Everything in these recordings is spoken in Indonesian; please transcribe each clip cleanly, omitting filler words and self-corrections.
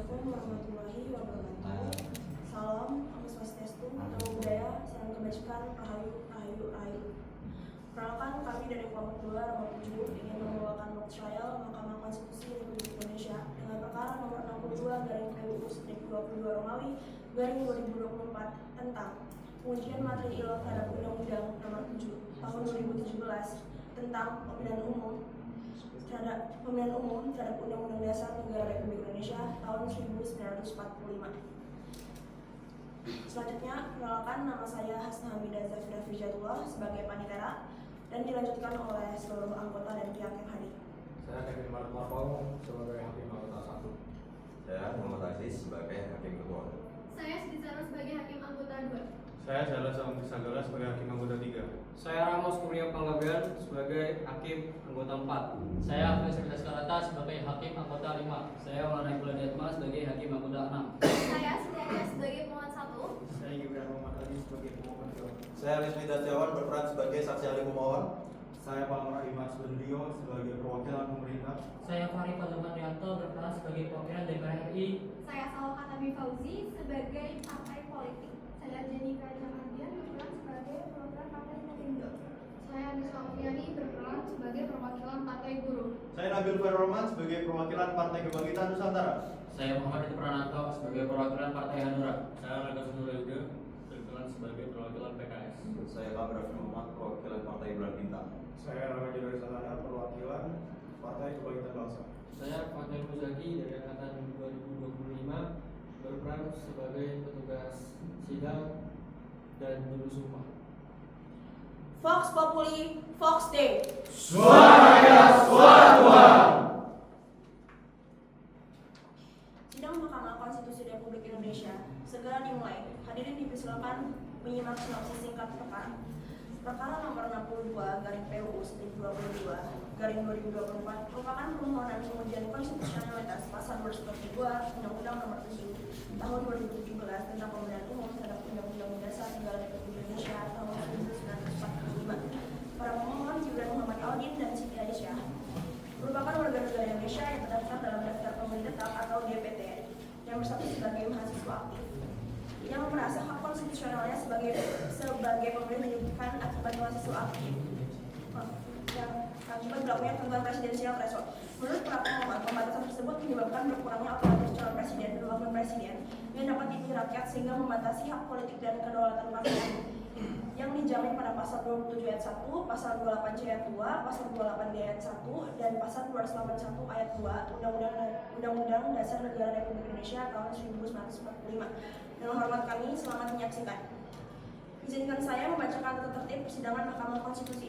Assalamualaikum warahmatullahi wabarakatuh. Salam, Om Swastiastu, Namo Buddhaya, Salam Kebajikan, Rahayu, Rahayu, Rahayu. Perkenalkan, kami dari kelompok 2 nomor 7 ingin membawakan mock trial Mahkamah Konstitusi Republik Indonesia dengan perkara nomor 62 garing PUU 22 Romawi garing 2024 tentang pengujian materi iloh terhadap Undang-Undang nomor 7 tahun 2017 tentang pemilihan umum terhadap Undang-Undang Dasar Negara Republik Indonesia tahun 1945. Selanjutnya, perkenalkan, nama saya Hasna Hamidah Zafira Fijatullah sebagai panitera dan dilanjutkan oleh seluruh anggota dan pihak yang hadir. Saya Kevin Martwapau sebagai hakim anggota 1. Saya Muhammad Aziz sebagai hakim ketua. Saya Siti Sarah sebagai hakim anggota 2. Saya Jala Samudri Sanggala sebagai hakim anggota 3. Saya Ramos Kurnia Panggabean sebagai hakim anggota 4. Saya Hafiz Rida Skarata sebagai hakim anggota 5. Saya Maulana Iqbal Yatma sebagai hakim anggota 6. Saya Siti Aisyah sebagai pemohon 1. Saya Gibran Muhammad Ali sebagai pemohon 2. Saya Rizmi Darjawan berperan sebagai saksi ahli pemohon. Saya Palmer Imas Bendio sebagai perwakilan pemerintah. Saya Fahri Fadluman Rianto berperan sebagai perwakilan DPR RI. Saya Salwa Katabi Fauzi sebagai partai politik. Saya Jenny Kajamadian berperan sebagai perwakilan partai Perindo. Saya Niswa Mulyani berperan sebagai perwakilan partai buruh. Saya Nabil Ferroman sebagai perwakilan Partai Kebangkitan Nusantara. Saya Muhammad Prananto sebagai perwakilan Partai Hanura. Saya Raga Sunuryoga berperan sebagai perwakilan PKS. Saya Kamraf Muhammad perwakilan Partai Bulan Bintang. Saya Rama Jodari Salana perwakilan Partai Kebangkitan Bangsa. Saya Fadil Muzaki dari angkatan 2025 berperan sebagai petugas sidang dan juru sumpah. Vox Populi, Vox Dei. Suara rakyat, suara Tuhan. Sidang Mahkamah Konstitusi Republik Indonesia segera dimulai. Hadirin dipersilakan menyimak sinopsis singkat perkara. Perkara nomor 62 garing PUU 22 garing 2024 merupakan permohonan pengujian konstitusionalitas pasal 202 Undang-Undang nomor 7 tahun 2017 tentang pemilihan umum terhadap Undang-Undang Dasar Negara Republik Indonesia tahun 1945. Para pemohon Gibran Muhammad Aldin dan Siti Aisyah merupakan warga negara Indonesia yang terdaftar dalam daftar pemilih tetap atau DPT yang berstatus sebagai mahasiswa aktif. Yang merasa hak konstitusionalnya sebagai pemilih menyebutkan akibat mahasiswa aktif yang akibat berlakunya ketentuan presidensial threshold. Menurut para pemohon, pembatasan tersebut menyebabkan berkurangnya otoritas calon presiden dan wakil presiden yang dapat dipilih rakyat sehingga membatasi hak politik dan kedaulatan partai yang dijamin pada pasal 27 ayat 1, pasal 28 C ayat 2, pasal 28 D ayat 1, dan pasal 281 ayat 2 Undang-Undang Dasar Negara Republik Indonesia tahun 1945. Dengan hormat kami, selamat menyaksikan. Izinkan saya membacakan tata tertib persidangan Mahkamah Konstitusi.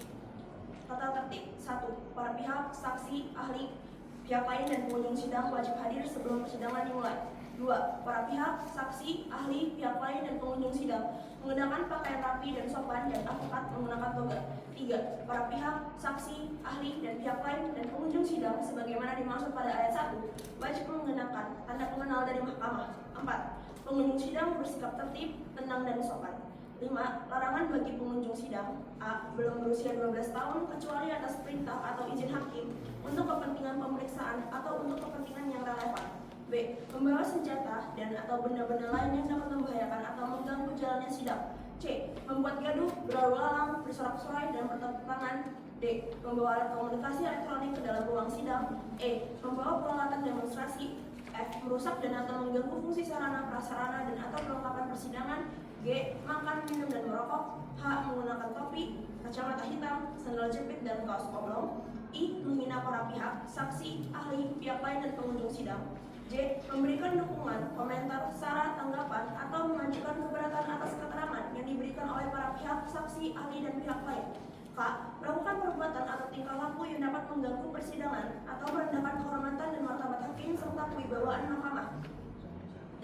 Tata tertib 1. Para pihak, saksi, ahli, pihak lain dan pengunjung sidang wajib hadir sebelum persidangan dimulai. 2. Para pihak, saksi, ahli, pihak lain dan pengunjung sidang mengenakan pakaian rapi dan sopan dan advokat menggunakan toga. 3. Para pihak, saksi, ahli, dan pihak lain dan pengunjung sidang sebagaimana dimaksud pada ayat 1 wajib mengenakan tanda pengenal dari mahkamah. 4. Pengunjung sidang bersikap tertib, tenang, dan sopan. 5. Larangan bagi pengunjung sidang A. Belum berusia 12 tahun kecuali atas perintah atau izin hakim untuk kepentingan pemeriksaan atau untuk kepentingan yang relevan. B. Membawa senjata dan atau benda-benda lain yang dapat membahayakan atau mengganggu jalannya sidang. C. Membuat gaduh, berlalu lalang, bersorak-sorai, dan bertepuk tangan. D. Membawa alat komunikasi elektronik ke dalam ruang sidang. E. Membawa peralatan demonstrasi. F. Merusak dan atau mengganggu fungsi sarana, prasarana, dan atau perlengkapan persidangan. G. Makan, minum, dan merokok. H. Menggunakan topi, kacamata hitam, sandal jepit, dan kaos oblong. I. Menghina para pihak, saksi, ahli, pihak lain, dan pengunjung sidang. J. Memberikan dukungan, komentar, saran, tanggapan, atau mengajukan keberatan atas keterangan yang diberikan oleh para pihak, saksi, ahli, dan pihak lain. K. Melakukan perbuatan atau tingkah laku yang dapat mengganggu persidangan atau merendahkan kehormatan dan martabat hakim serta kewibawaan mahkamah.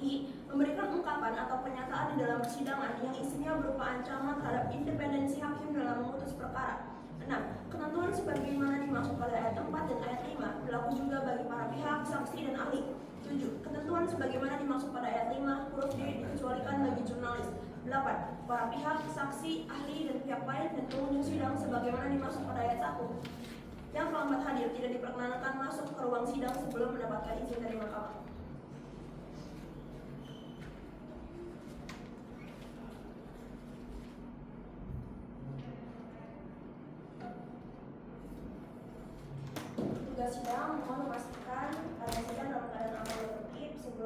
I. Memberikan ungkapan atau pernyataan di dalam persidangan yang isinya berupa ancaman terhadap independensi hakim dalam memutus perkara. 6. Ketentuan sebagaimana dimaksud pada ayat 4 dan ayat 5 berlaku juga bagi para pihak, saksi, dan ahli. 7. Ketentuan sebagaimana dimaksud pada ayat 5 huruf D dikecualikan bagi jurnalis. 8. Para pihak, saksi, ahli, dan pihak lain dan pengunjung sidang sebagaimana dimaksud pada ayat 1 yang terlambat hadir tidak diperkenankan masuk ke ruang sidang sebelum mendapatkan izin dari mahkamah.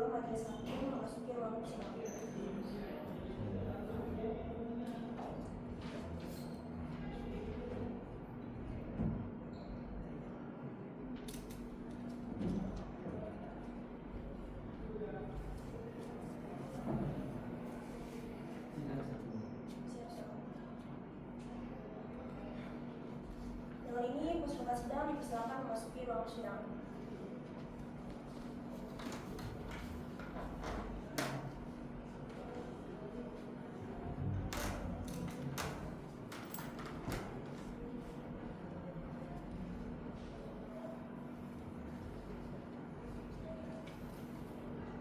majelis hakim memasuki ruang sidang. Dengan ini peserta sidang dipersilakan memasuki ruang sidang.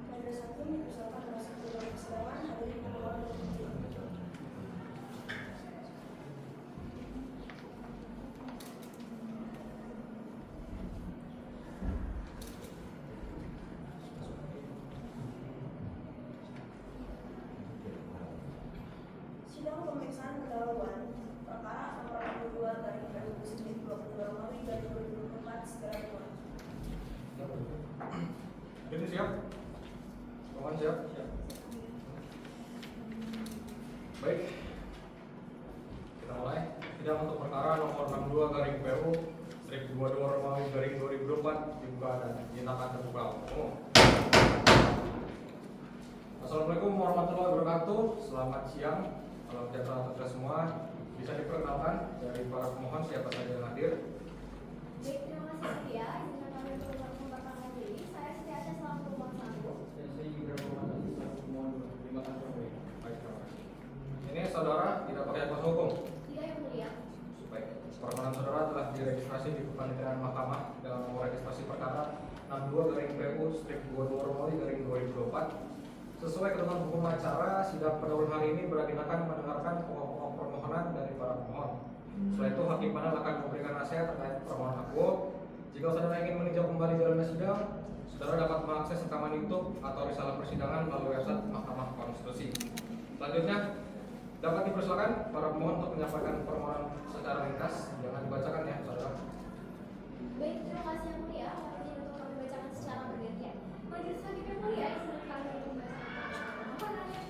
Majelis hakim dipersilakan memasuki ruang persidangan. Hadirin dimohon berdiri. Sidang pemeriksaan pendahuluan perkara nomor 62 garing PU 22 Romawi garing 2024 segera dimulai. Jadi siap? Mohon siap? Siap. Baik. Kita mulai. Sidang untuk perkara nomor 62 garing PU 22 Romawi garing 2024 dibuka dan dinyatakan terbuka umum. Assalamualaikum warahmatullahi wabarakatuh. Selamat siang. Salam sejahtera untuk kita semua. Bisa diperkenalkan dari para pemohon siapa saja yang hadir. Baik, terima kasih ya. Izinkan kami untuk memperkenalkan diri. Saya Siti Asya selaku pemohon 1. Dan saya juga memohon selaku pemohon 2. Terima kasih. Baik, terima kasih. Ini saudara tidak pakai kuasa hukum. Tidak yang mulia. Baik, permohonan saudara telah diregistrasi di Kepanitiaan Mahkamah dalam nomor registrasi perkara 62 garing PU 22 Romawi garing 2024. Sesuai ketentuan hukum acara, sidang pendahuluan hari ini beragendakan mendengarkan pokok-pokok permohonan dari para pemohon. Setelah itu hakim panel akan memberikan nasihat terkait permohonan aku. Jika saudara ingin meninjau kembali jalannya sidang, saudara dapat mengakses rekaman YouTube atau risalah persidangan melalui website Mahkamah Konstitusi. Selanjutnya, dapat dipersilakan para pemohon untuk menyampaikan permohonan secara ringkas. Jangan dibacakan ya, saudara. Baik, terima kasih yang mulia. Mohon izin untuk kami bacakan secara bergantian. Majelis hakim yang mulia, izinkan kami untuk membacakan permohonan yang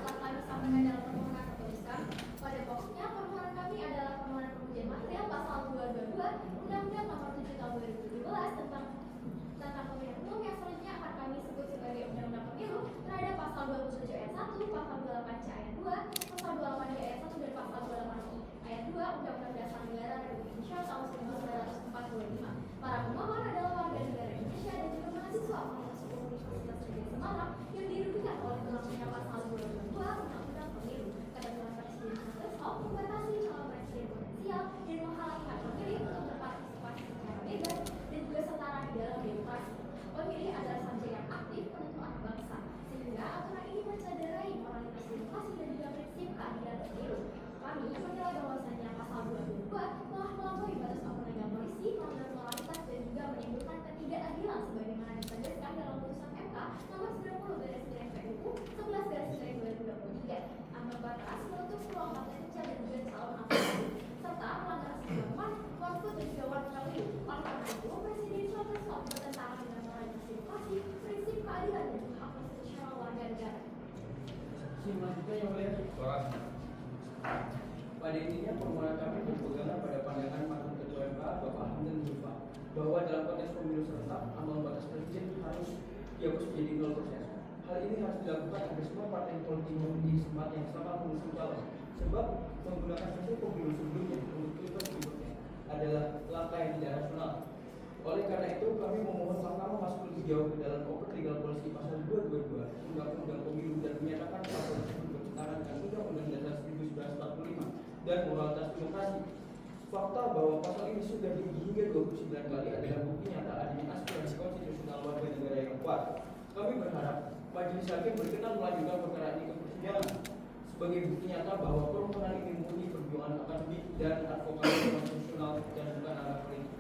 telah kami sampaikan dalam permohonan tertuliskan. Pada pokoknya permohonan kami adalah permohonan pengujian material pasal 222 Undang-Undang Nomor 7 Tahun 2017 tentang pemilihan umum yang selanjutnya akan kami sebut sebagai Undang-Undang Pemilu terhadap pasal 27 ayat 1, pasal 28 C ayat 2, pasal 28 D ayat 1 dan pasal 28 ayat 2 Undang-Undang Dasar Negara Republik Indonesia tahun 1945. Para pemohon adalah warga negara Indonesia dan juga mahasiswa Fakultas Hukum Universitas Negeri Semarang yang dirugikan oleh berlakunya pasal 222 Undang-Undang Pemilu. Ketentuan Presiden Soeharto membatasi calon presiden potensial dan menghalangi hak pemilih untuk berpartisipasi secara bebas dan juga setara di dalam demokrasi. Pemilih adalah subjek yang aktif penentu anak bangsa, sehingga aturan ini mencederai moralitas demokrasi dan juga prinsip keadilan pemilu. Kami menilai bahwasannya pasal 222 telah melampaui batas otonomi polisi, melanggar moralitas dan juga menimbulkan ketidakadilan sebagaimana ditegaskan dalam putusan MK nomor 90/PU 11/2023 ambang batas menutup peluang partai pecah dan juga calon apapun serta melanggar keseimbangan, konflik dan juga one value. Oleh karena itu, Presiden Soeharto bertentangan dengan moralitas demokrasi, prinsip keadilan dan hak konstitusional warga negara. Selanjutnya yang mulia. Silakan. Pada intinya permohonan kami berpegangan pada pandangan mantan Ketua MK Bapak Hamdan Zulfa bahwa dalam konteks pemilu serentak ambang batas presiden harus dihapus menjadi 0%. Hal ini harus dilakukan agar semua partai politik memiliki semangat yang sama mengusung calon. Sebab menggunakan hasil pemilu sebelumnya untuk pilpres berikutnya adalah langkah yang tidak rasional. Oleh karena itu kami memohon Mahkamah masuk lebih jauh ke dalam open legal policy pasal 222 Undang-Undang Pemilu dan menyatakan pasal tersebut bertentangan dengan Undang-Undang Dasar 1945 dan moralitas demokrasi. Fakta bahwa pasal ini sudah diuji hingga 29 kali adalah bukti nyata adanya aspirasi konstitusional warga negara yang kuat. Kami berharap majelis hakim berkenan melanjutkan perkara ini ke persidangan sebagai bukti nyata bahwa permohonan ini murni perjuangan akademik dan advokasi konstitusional dan bukan arah politik.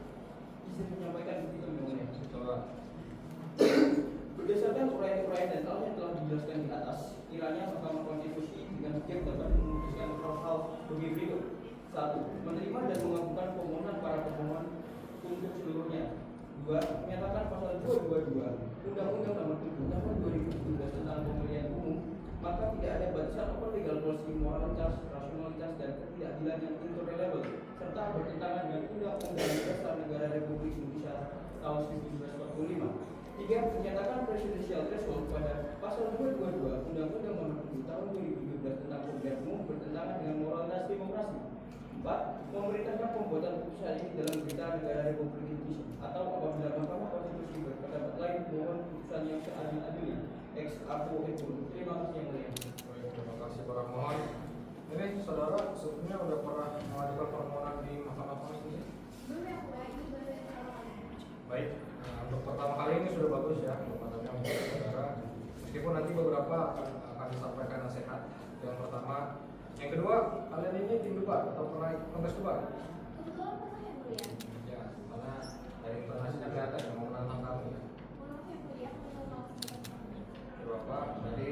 Izin menyampaikan bukti permohonan. Berdasarkan uraian-uraian dan hal yang telah dijelaskan di atas, kiranya Mahkamah Konstitusi dengan bijak dapat memutuskan hal bagi berikut. 1. Menerima dan mengabulkan permohonan para pemohon untuk seluruhnya. 2. Menyatakan pasal 222 Undang-Undang Nomor 7 Tahun situasi moralitas, rasionalitas, dan ketidakadilan yang intolerable, serta bertentangan dengan Undang-Undang Dasar Negara Republik Indonesia tahun 1945. 3. Menyatakan presidensial threshold pada pasal 222 Undang-Undang Nomor 7 Tahun 2017 tentang pemilihan umum bertentangan dengan moralitas demokrasi. 4. Memerintahkan pembuatan putusan ini dalam berita negara Republik Indonesia atau apabila Mahkamah Konstitusi berpendapat lain mohon putusan yang seadil-adilnya. Ex Apo Epul. Terima kasih yang mulia. Baik, terima kasih para pemohon. Ini saudara sebelumnya sudah pernah mengajukan permohonan di Mahkamah Konstitusi? Belum ya, Bu, ini baru yang pertama kali. Baik, untuk pertama kali ini sudah bagus ya jawabannya untuk saudara. Meskipun nanti beberapa akan disampaikan nasihat. Yang pertama, yang kedua, kalian ini tim debat atau pernah ikut kontes debat? Kebetulan pernah yang mulia. Ya, karena dari intonasinya kelihatan yang mau menantang kamu ya. Maaf yang mulia, aku tahu maksudnya. Bapak, jadi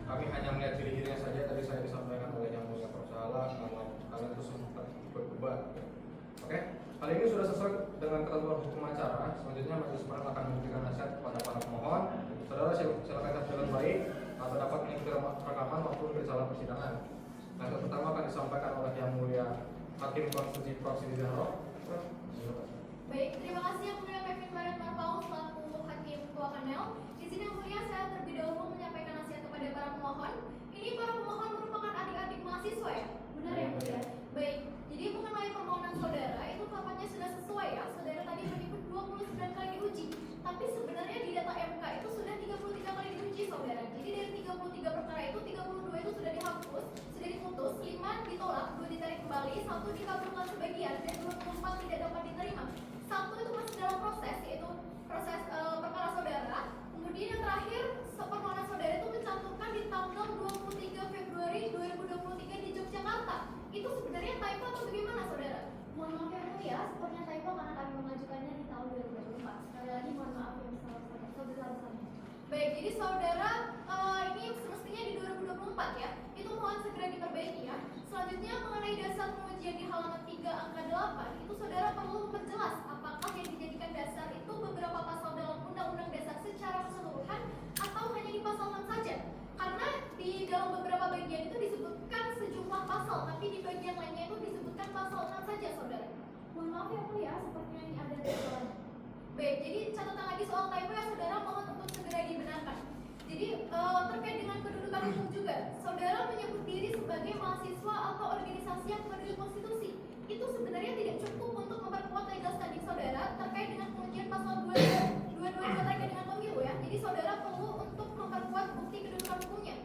kami hanya melihat ciri-cirinya saja. Tadi saya disampaikan oleh yang mulia Prof. Salah kalau kalian itu sempat ikut debat. Oke, kali ini sudah sesuai dengan ketentuan hukum acara. Selanjutnya majelis peran akan memberikan nasihat kepada para pemohon. Saudara silakan saja dengan baik atau dapat mengikuti rekaman maupun berjalan persidangan. Yang pertama akan disampaikan oleh yang mulia Hakim Konstitusi Prof. Sidi Zahro. Baik, terima kasih yang mulia Kevin Barat Marpaung selaku Hakim Ketua Panel. Di sini yang mulia saya terlebih dahulu menyampaikan nasihat kepada para pemohon. Ini para pemohon merupakan adik-adik mahasiswa ya? Benar ya mulia? Baik, jadi mengenai permohonan saudara itu tampaknya sudah sesuai ya. Saudara tadi menyebut 29 kali diuji. Tapi sebenarnya di data MK itu sudah 33 kali diuji saudara. Jadi dari 33 perkara itu 32 itu sudah dihapus, sudah diputus, 5 ditolak, 2 ditarik kembali, 1 dikabulkan sebagian dan 24 tidak dapat diterima. 1 itu masih dalam proses, yaitu proses perkara saudara. Kemudian yang terakhir, permohonan saudara itu mencantumkan di tanggal 23 Februari 2023 di Yogyakarta. Itu sebenarnya typo atau bagaimana saudara? Mohon maaf ya mulia, sepertinya typo karena kami mengajukannya di tahun 2024. Sekali lagi mohon maaf yang sebesar-besarnya. Baik, jadi saudara ini semestinya di 2024 ya. Itu mohon segera diperbaiki ya. Selanjutnya mengenai dasar pengujian di halaman 3 angka 8, itu saudara perlu memperjelas apakah yang dijadikan dasar itu beberapa pasal dalam Undang-Undang Dasar secara keseluruhan atau hanya di pasal 6 saja. Karena di dalam beberapa bagian itu disebutkan sejumlah pasal, tapi di bagian lainnya itu disebutkan pasal 6 saja saudara. Mohon maaf ya mulia, sepertinya ini ada kesalahan. Baik, jadi catatan lagi soal typo ya saudara, mohon untuk segera dibenarkan. Jadi terkait dengan kedudukan hukum juga, saudara menyebut diri sebagai mahasiswa atau organisasi yang berdiri konstitusi. Itu sebenarnya tidak cukup untuk memperkuat legal standing saudara terkait dengan pengujian pasal 222 terkait dengan pemilu ya. Jadi saudara perlu untuk memperkuat bukti kedudukan hukumnya.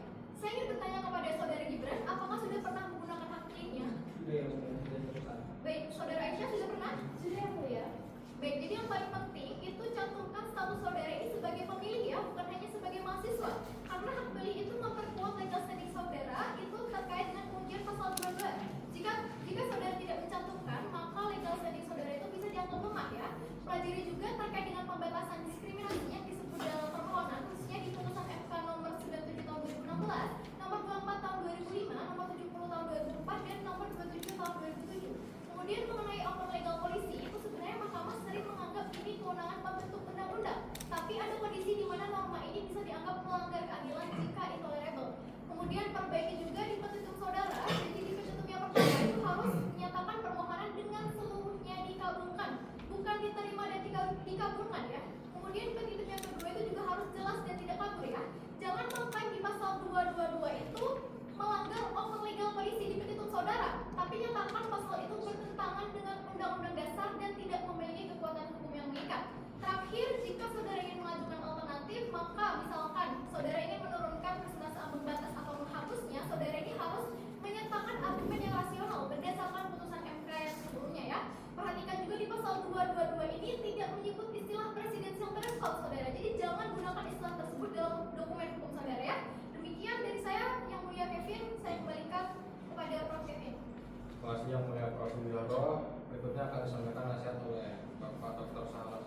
Saya ingin bertanya kepada saudara Gibran, apakah sudah pernah menggunakan hak pilihnya? Sudah yang mulia, sudah selesai. Baik, saudara Aisyah sudah pernah? Sudah ya mulia. Baik, jadi yang paling penting itu cantumkan status saudara ini sebagai pemilih ya, bukan hanya sebagai mahasiswa. Karena hak pilih itu memperkuat legal standing saudara itu terkait dengan pengujian pasal 22. Jika saudara tidak mencantumkan, maka legal standing saudara itu bisa dianggap lemah ya. Pelajari juga terkait dengan pembatasan diskriminasi yang disebut dalam permohonan, khususnya di putusan MK nomor 97 tahun 2016, nomor 24 tahun 2005, nomor 70 tahun 2004, dan nomor 27 tahun 2007. Kemudian mengenai oknum legal polisi, itu sebenarnya Mahkamah sering menganggap ini kewenangan pembentuk undang-undang. Tapi ada kondisi di mana norma ini bisa dianggap melanggar keadilan jika intolerable. Kemudian perbaiki juga di petitum saudara. Jadi di petitum yang pertama itu harus menyatakan permohonan dengan seluruhnya dikabulkan, bukan diterima dan dikabulkan ya. Kemudian petitum yang kedua itu juga harus jelas dan tidak kabur ya. Jangan sampai di pasal 222 itu melanggar oknum legal polisi di petitum saudara, tapi nyatakan pasal itu bertentangan dengan Undang-Undang Dasar dan tidak memiliki kekuatan hukum yang mengikat. Terakhir, jika saudara ingin mengajukan alternatif, maka misalkan saudara ingin menurunkan persentase ambang batas atau menghapusnya, saudara ini harus menyatakan argumen yang rasional berdasarkan putusan MK yang sebelumnya ya. Perhatikan juga di pasal 222 ini tidak menyebut istilah presidensial threshold saudara. Jadi jangan gunakan istilah tersebut dalam dokumen hukum saudara ya. Demikian dari saya yang mulia Kevin, saya kembalikan kepada Prof. Kevin. Terima kasih yang mulia Prof. Widodo. Berikutnya akan disampaikan nasihat oleh Bapak Dr. Salah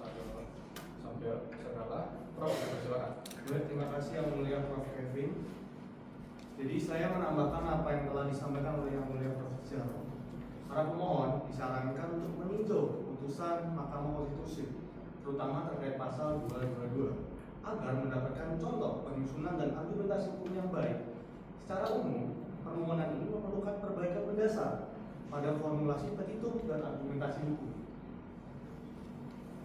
sambil segala. Prof, silakan. Baik, terima kasih yang mulia Prof. Kevin. Jadi saya menambahkan apa yang telah disampaikan oleh yang mulia Prof. Jarod. Para pemohon disarankan untuk meninjau putusan Mahkamah Konstitusi, terutama terkait pasal 222, agar mendapatkan contoh penyusunan dan argumentasi hukum yang baik. Secara umum, permohonan ini memerlukan perbaikan mendasar pada formulasi petitum dan argumentasi hukum.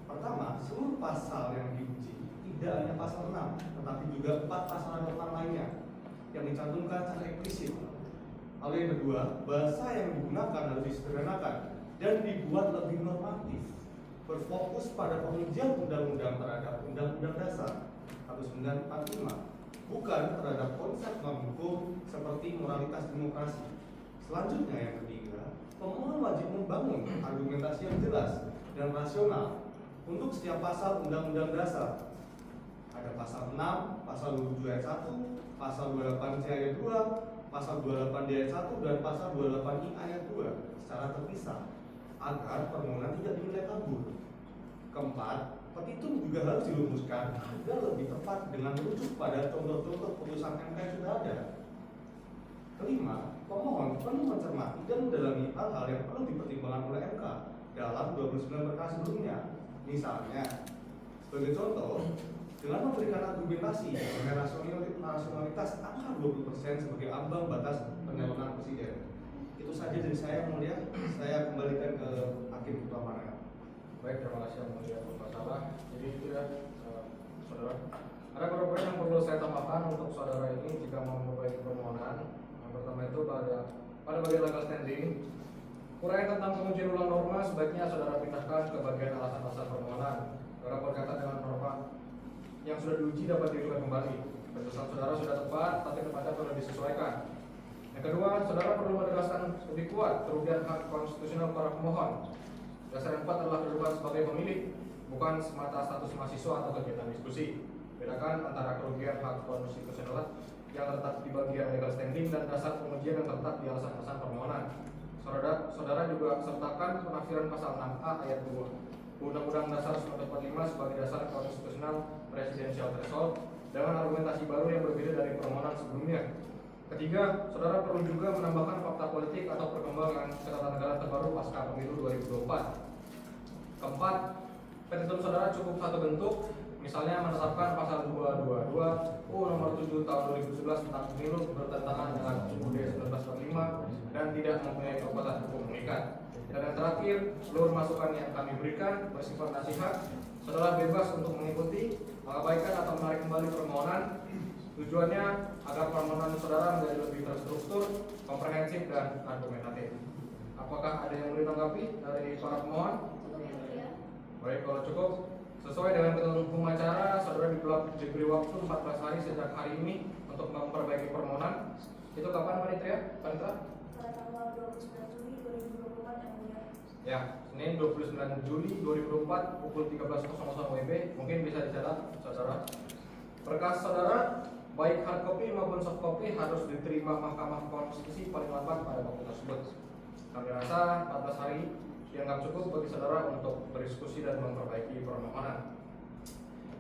Pertama, seluruh pasal yang diuji tidak hanya pasal 6, tetapi juga 4 pasal relevan lainnya yang dicantumkan secara eksplisit. Lalu yang kedua, bahasa yang digunakan harus disederhanakan dan dibuat lebih normatif, berfokus pada pengujian undang-undang terhadap Undang-Undang Dasar 1945, bukan terhadap konsep norma hukum seperti moralitas demokrasi. Selanjutnya yang ketiga, pemohon wajib membangun argumentasi yang jelas dan rasional untuk setiap pasal Undang-Undang Dasar. Ada pasal 6, pasal 27 ayat 1, pasal 28C ayat 2, pasal 28D ayat 1, dan pasal 28I ayat 2 secara terpisah agar permohonan tidak dinilai kabur. Keempat, petitum juga harus dirumuskan agar lebih tepat dengan merujuk pada contoh-contoh putusan MK yang sudah ada. Kelima, pemohon perlu mencermati dan mendalami hal-hal yang perlu dipertimbangkan oleh MK dalam 29 perkara sebelumnya. Misalnya, sebagai contoh, dengan memberikan argumentasi mengenai rasionalitas angka 20% sebagai ambang batas pencalonan presiden. Itu saja dari saya, yang mulia. Saya kembalikan ke Hakim Ketua Panel. Baik, terima kasih yang mulia Bapak Salah. Jadi itu ya, saudara. Ada beberapa poin yang perlu saya tambahkan untuk saudara ini jika mau memperbaiki permohonan. Yang pertama itu pada bagian legal standing, uraian tentang pengujian ulang norma sebaiknya saudara pindahkan ke bagian alasan-alasan permohonan. Saudara berkaitan dengan norma yang sudah diuji dapat diulang kembali. Penjelasan saudara sudah tepat, tapi tepatnya perlu disesuaikan. Yang kedua, saudara perlu menegaskan lebih kuat kerugian hak konstitusional para pemohon. Dasar yang 4 adalah kedudukan sebagai pemilik, bukan semata status mahasiswa atau kegiatan diskusi. Bedakan antara kerugian hak konstitusional yang terletak di bagian legal standing dan dasar pengujian yang terletak di alasan-alasan permohonan. Saudara juga sertakan penafsiran pasal 6A ayat 2 Undang-Undang Dasar 1945 sebagai dasar konstitusional presidensial threshold dengan argumentasi baru yang berbeda dari permohonan sebelumnya. Ketiga, saudara perlu juga menambahkan fakta politik atau perkembangan ketatanegaraan terbaru pasca pemilu 2024. Keempat, petitum saudara cukup satu bentuk, misalnya menetapkan pasal 222 UU nomor 7 tahun 2011 tentang pemilu bertentangan dengan UUD 1945 dan tidak mempunyai kekuatan hukum mengikat. Dan yang terakhir, seluruh masukan yang kami berikan bersifat nasihat, saudara bebas untuk mengikuti, mengabaikan atau menarik kembali permohonan. Tujuannya agar permohonan saudara menjadi lebih terstruktur, komprehensif, dan argumentatif. Apakah ada yang mau ditanggapi dari para pemohon? Baik, kalau cukup, sesuai dengan ketentuan hukum acara, saudara diberi waktu 14 hari sejak hari ini untuk memperbaiki permohonan. Itu kapan, Panitia? Pada tanggal 29 Juli 2024 yang mulia. Ya, Senin 29 Juli 2024 pukul 13.00 WIB. Mungkin bisa dicatat, saudara. Berkas saudara, baik hard copy maupun soft copy harus diterima Mahkamah Konstitusi paling lambat pada waktu tersebut. Kami rasa 14 hari dianggap cukup bagi saudara untuk berdiskusi dan memperbaiki permohonan.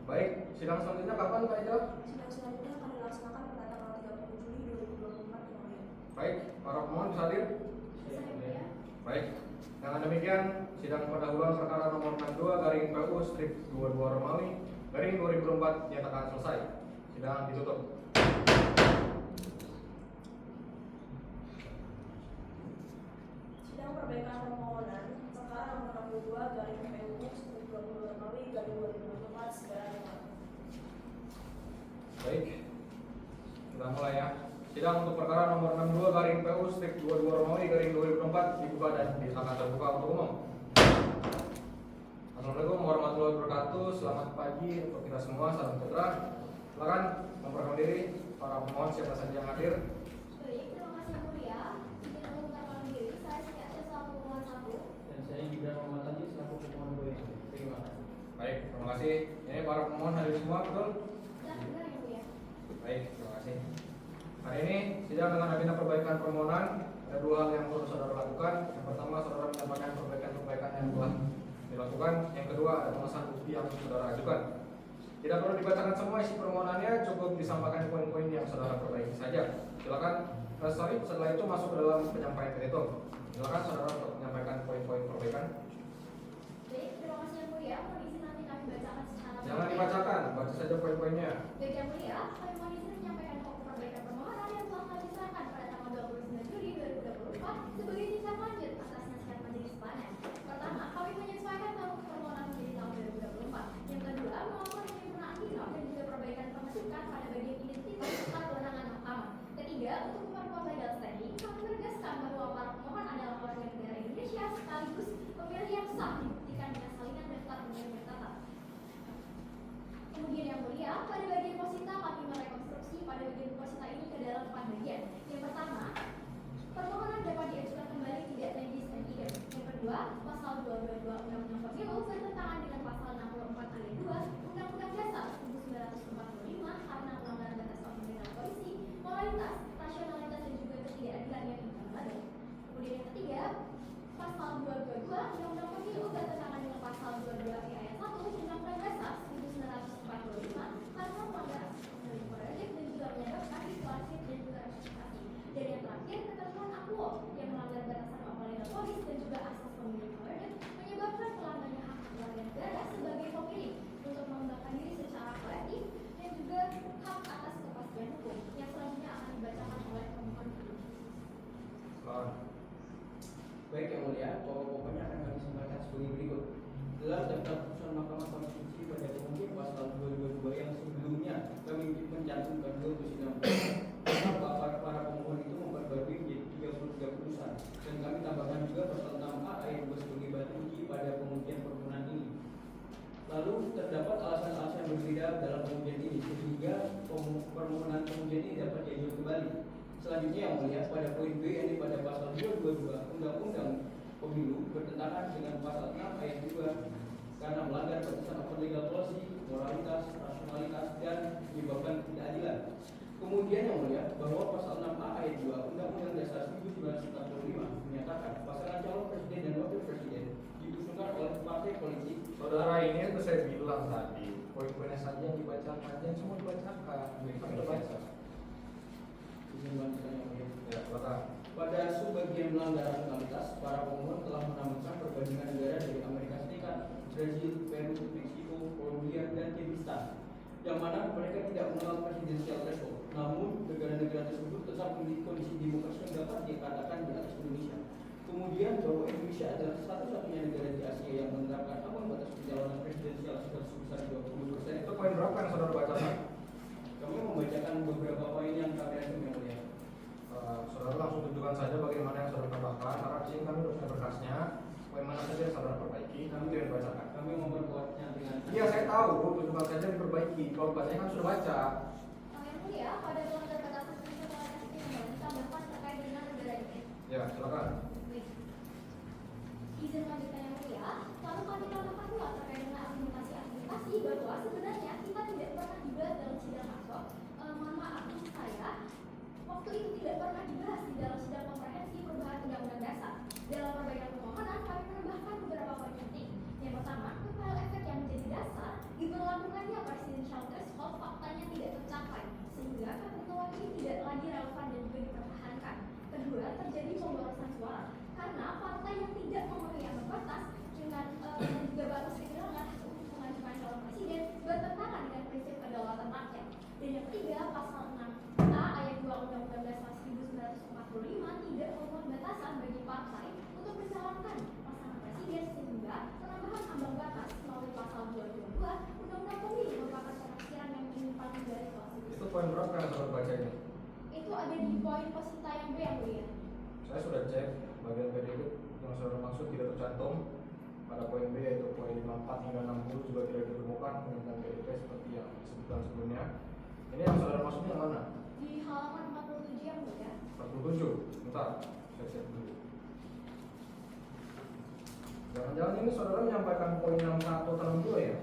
Baik, sidang selanjutnya kapan, Pak Ijal? Sidang selanjutnya akan dilaksanakan pada tanggal 30 Juli 2024 yang mulia. Baik, para pemohon bisa hadir? Baik, dengan demikian sidang pendahuluan perkara nomor 62 garing PU strip 22 Romawi garing 2004 nyatakan selesai. Sidang ditutup. Sidang perbaikan permohonan perkara nomor 62 garing PU strip 22 Romawi garing 2024 segera dimulai. Baik, kita mulai ya. Sidang untuk perkara nomor 62 garing PU strip 22 Romawi garing 2004 dibuka dan disahkan terbuka untuk umum. Assalamualaikum warahmatullahi wabarakatuh. Selamat pagi untuk kita semua. Salam sejahtera. Silakan memperkenalkan diri para pemohon siapa saja yang hadir. Baik, terima kasih yang mulia. Izin untuk memperkenalkan diri, saya Siti selaku pemohon 1. Dan saya juga Muhammad Tadi selaku pemohon 2 yang terima kasih. Baik, terima kasih. Ini para pemohon hadir semua, betul? Sudah benar yang mulia. Baik, terima kasih. Hari ini sidang dengan agenda perbaikan permohonan. Ada dua hal yang perlu saudara lakukan. Yang pertama, saudara menyampaikan perbaikan-perbaikan yang telah dilakukan. Yang kedua, ada pengesahan bukti yang saudara ajukan. Tidak perlu dibacakan semua isi permohonannya, cukup disampaikan poin-poin yang saudara perbaiki saja. Silakan. Setelah itu masuk ke dalam penyampaian petitum. Silakan saudara untuk menyampaikan poin-poin perbaikan. Baik, terima kasih yang mulia. Kondisi nanti kami bacakan secara Jangan dibacakan, baca saja poin-poinnya. Baik yang mulia, kami mohon izin menyampaikan pokok perbaikan permohonan yang telah kami serahkan pada tanggal 26 permohonan kemudian ini dapat diajukan kembali. Selanjutnya yang mulia, pada poin B ini pada pasal 222 Undang-Undang Pemilu bertentangan dengan pasal 6 ayat 2 karena melanggar batasan upper legal policy, moralitas, rasionalitas, dan menyebabkan ketidakadilan. Kemudian yang mulia, bahwa pasal 6A ayat 2 Undang-Undang Dasar 1945 menyatakan pasangan calon presiden dan wakil presiden diusulkan oleh partai politik. Saudara, ini yang saya bilang tadi, poin-poinnya saja yang dibacakan, yang semua dibacakan. Kami udah baca. Izin lanjutkan yang mulia. Ya, silakan. Pada sebagian melanggar legalitas, para pemohon telah menambahkan perbandingan negara dari Amerika Serikat, Brazil, Peru, Meksiko, Kolombia, dan Kyrgyzstan, yang mana mereka tidak mengenal presidensial threshold. Namun, negara-negara tersebut tetap memiliki kondisi demokrasi yang dapat dikatakan di atas Indonesia. Kemudian, bahwa Indonesia adalah satu-satunya negara di Asia yang menerapkan ambang batas pencalonan presidensial sebesar 20%. Itu poin berapa yang saudara bacakan? Kami membacakan beberapa poin yang kami rangkum yang mulia. Saudara langsung tunjukkan saja bagaimana yang saudara tambahkan, karena di sini kami sudah punya berkasnya. Poin mana saja yang saudara perbaiki, kami tidak bacakan. Kami memperkuatnya dengan. Iya, saya tahu, tunjukkan saja diperbaiki. Kalau bacanya kan sudah baca. Yang mulia, pada pelanggar batasan kriminalitas yang ditambahkan terkait dengan negara ini. Ya, silakan. Baik. Izin lanjutkan yang mulia, lalu kami tambahkan pula terkait dengan argumentasi bahwa sebenarnya kita tidak pernah dibahas dalam sidang ad-hoc. Mohon maaf, saya waktu itu tidak pernah dibahas di dalam sidang komprehensif perubahan undang-undang dasar. Dalam perbaikan permohonan, kami menambahkan beberapa poin penting. Yang pertama, kotel efek yang menjadi dasar diberlakukannya presidensial threshold faktanya tidak tercapai, sehingga ketentuan ini tidak lagi relevan dan juga dipertahankan. Kedua, terjadi pemborosan suara karena partai yang tidak memenuhi ambang batas dengan juga batas kehilangan hak untuk mengajukan calon presiden bertentangan dengan prinsip kedaulatan rakyat. Dan yang ketiga, pasal 6A ayat 2 Undang-Undang Dasar 1945 tidak memuat batasan bagi partai untuk mencalonkan pasangan presiden, sehingga penambahan ambang batas melalui pasal 222 Undang-Undang Pemilu merupakan penafsiran yang menyimpang dari konstitusi. Itu poin berapa yang saudara baca ini? Itu ada di poin peserta yang B yang mulia. Saya sudah cek bagian PDB yang saudara maksud tidak tercantum pada poin B, yaitu poin 54 hingga 60 juga tidak ditemukan tentang PDB seperti yang disebutkan sebelumnya. Ini yang saudara maksudnya yang mana? Di halaman 47 yang mulia. 47. Bentar, saya cek dulu. Jangan-jangan ini saudara menyampaikan poin 61 atau 62 ya?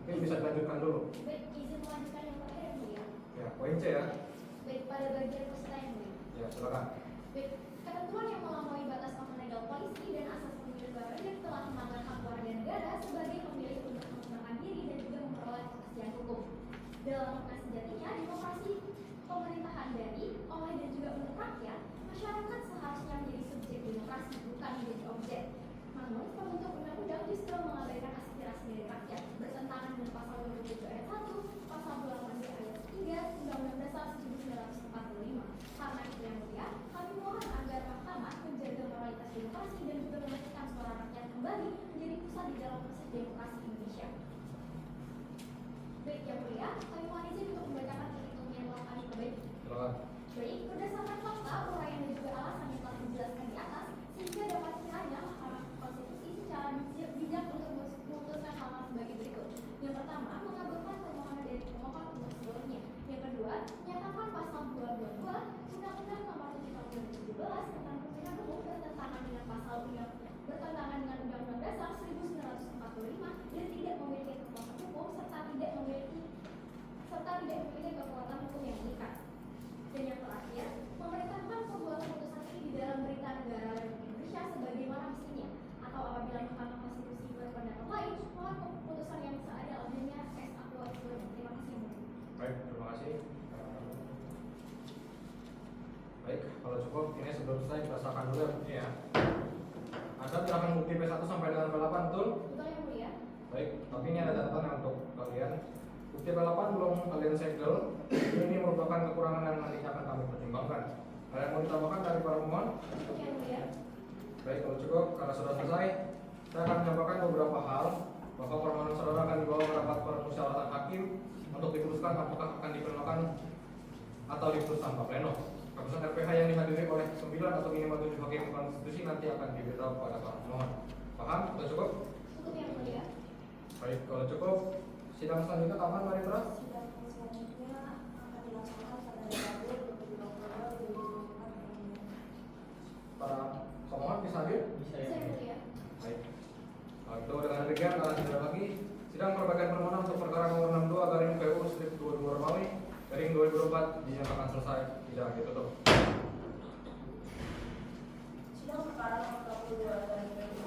Oke, bisa dilanjutkan dulu. Baik, izin melanjutkan yang terakhir yang mulia. Ya, poin C ya. Baik, pada bagian peserta yang mulia. Ya, silakan. Baik, ketentuan yang melampaui batas upper legal policy dan asas pemilu baru telah melanggar hak warga negara sebagai pemilih untuk mengembangkan diri dan juga memperoleh kepastian hukum. Dalam makna sejatinya, demokrasi pemerintahan dari, oleh dan juga untuk rakyat, masyarakat seharusnya menjadi subjek demokrasi, bukan menjadi objek. Namun, pembentuk undang-undang justru mengabaikan aspirasi dari rakyat, bertentangan dengan pasal 27 ayat 1, pasal 28 ayat 3, Undang-Undang Dasar 1945. Karena itu yang mulia, kami mohon agar Mahkamah menjaga moralitas demokrasi dan juga memastikan suara rakyat kembali menjadi pusat di dalam proses demokrasi Indonesia. Baik yang mulia, kami mohon izin untuk membacakan petitum yang telah kami perbaiki. Silakan. Baik, berdasarkan fakta, uraian dan juga alasan yang telah dijelaskan di atas, sehingga dapat kiranya Mahkamah Konstitusi secara bijak untuk memutuskan hal-hal sebagai berikut. Yang pertama, mengabulkan permohonan dari pemohon untuk seluruhnya. Yang kedua, menyatakan pasal 222 Undang-Undang Nomor 7 Tahun 2017 tentang pemilihan umum bertentangan dengan Undang-Undang Dasar 1945 dan tidak memiliki kekuatan hukum serta tidak memiliki kekuatan hukum yang mengikat. Dan yang terakhir, memerintahkan pembuatan putusan ini di dalam berita negara Republik Indonesia sebagaimana mestinya, atau apabila Mahkamah Konstitusi berpendapat lain, mohon keputusan yang seadil adilnya ex aqua ex-current. Terima kasih. Baik, terima kasih. Baik, kalau cukup, ini sebelum selesai kita serahkan dulu ya bukti ya. Anda serahkan bukti P1 sampai dengan P8, betul? Betul yang mulia. Baik, tapi ini ada catatan untuk kalian. Bukti P8 belum kalian segel. Ini merupakan kekurangan yang nantinya akan kami pertimbangkan. Ada yang mau ditambahkan dari para pemohon? Betul yang mulia. Baik, kalau cukup, karena sudah selesai, saya akan menyampaikan beberapa hal bahwa permohonan saudara akan dibawa ke rapat permusyawaratan hakim untuk diputuskan apakah akan diperlukan atau diputuskan tanpa pleno. Keputusan RPH yang dihadiri oleh 9 atau minimal 7 hakim konstitusi nanti akan diberitahu kepada para pemohon. Paham? Sudah cukup? Cukup yang mulia. Baik, kalau cukup, sidang selanjutnya kapan, Mari Terus? Sidang selanjutnya Briefing 2024 dinyatakan selesai, tidak ditutup. Sidang perkara nomor 42 garing PU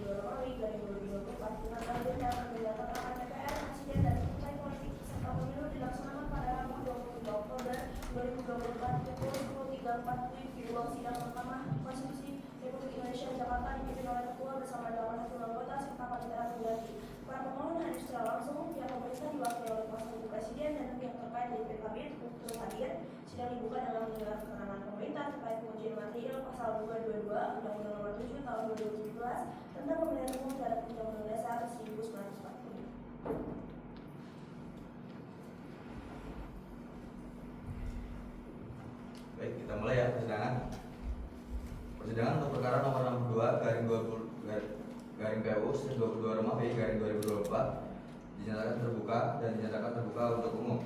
22 Romawi garing 2024 dengan agenda pemilihan anggota DPR, Presiden dan partai politik serta pemilu dilaksanakan pada Rabu 23 Oktober 2024 pukul 23.40 di ruang sidang Mahkamah Konstitusi Republik Indonesia Jakarta dipimpin oleh Ketua bersama 8 hakim anggota serta panitera pengganti. Para pemohon hadir secara langsung, pihak pemerintah diwakili oleh kuasa hukum Presiden dan pihak terkait dari PKB turut hadir. Sidang dibuka dengan mendengar keterangan pemerintah terkait pengujian material pasal 222 Undang-Undang Nomor 7 Tahun 2017 tentang pemilihan umum terhadap Undang-Undang Dasar 1945. Baik, kita mulai ya persidangan. Persidangan untuk perkara nomor 62 garing 20 garing PU 22 Romawi garing 2024 dinyatakan terbuka dan dinyatakan terbuka untuk umum.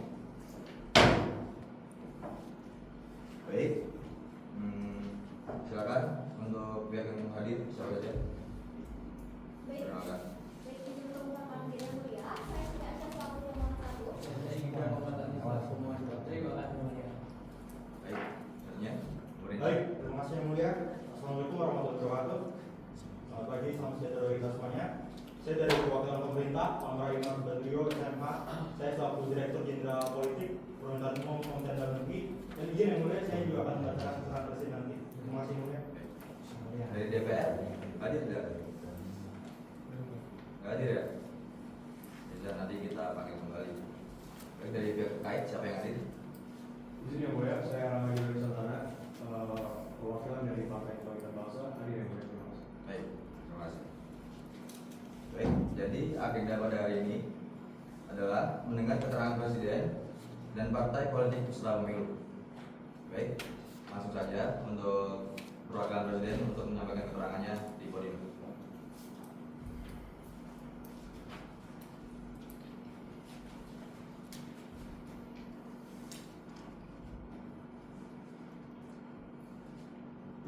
Baik, silakan untuk pihak yang hadir siapa saja. Baik, Silakan. baik izin untuk mengatakan yang mulia, saya tidak ada selaku pemohon satu. Saya ingin mengucapkan semua terima kasih mulia. Baik, selanjutnya pemerintah. Baik, terima kasih yang mulia. Assalamualaikum warahmatullahi wabarakatuh. Selamat pagi, salam sejahtera bagi kita semuanya. Saya dari perwakilan pemerintah, Pak Imam Badrio SMH. Saya selaku Direktur Jenderal Politik Perundang Umum Kementerian Dalam Negeri. Dan izin yang mulia, saya juga akan membacakan keterangan presiden nanti. Terima kasih yang mulia. Dari DPR hadir tidak? Nggak hadir ya? Bisa nanti kita pakai kembali. Baik, dari pihak terkait siapa yang hadir? Izin yang mulia, saya Rama Yudhri Santana, perwakilan dari Partai Kebangkitan Bangsa. Hadir yang mulia, terima kasih. Baik, terima kasih. Baik, jadi agenda pada hari ini adalah mendengar keterangan presiden dan partai politik peserta pemilu. Baik, langsung saja untuk perwakilan presiden untuk menyampaikan keterangannya di podium.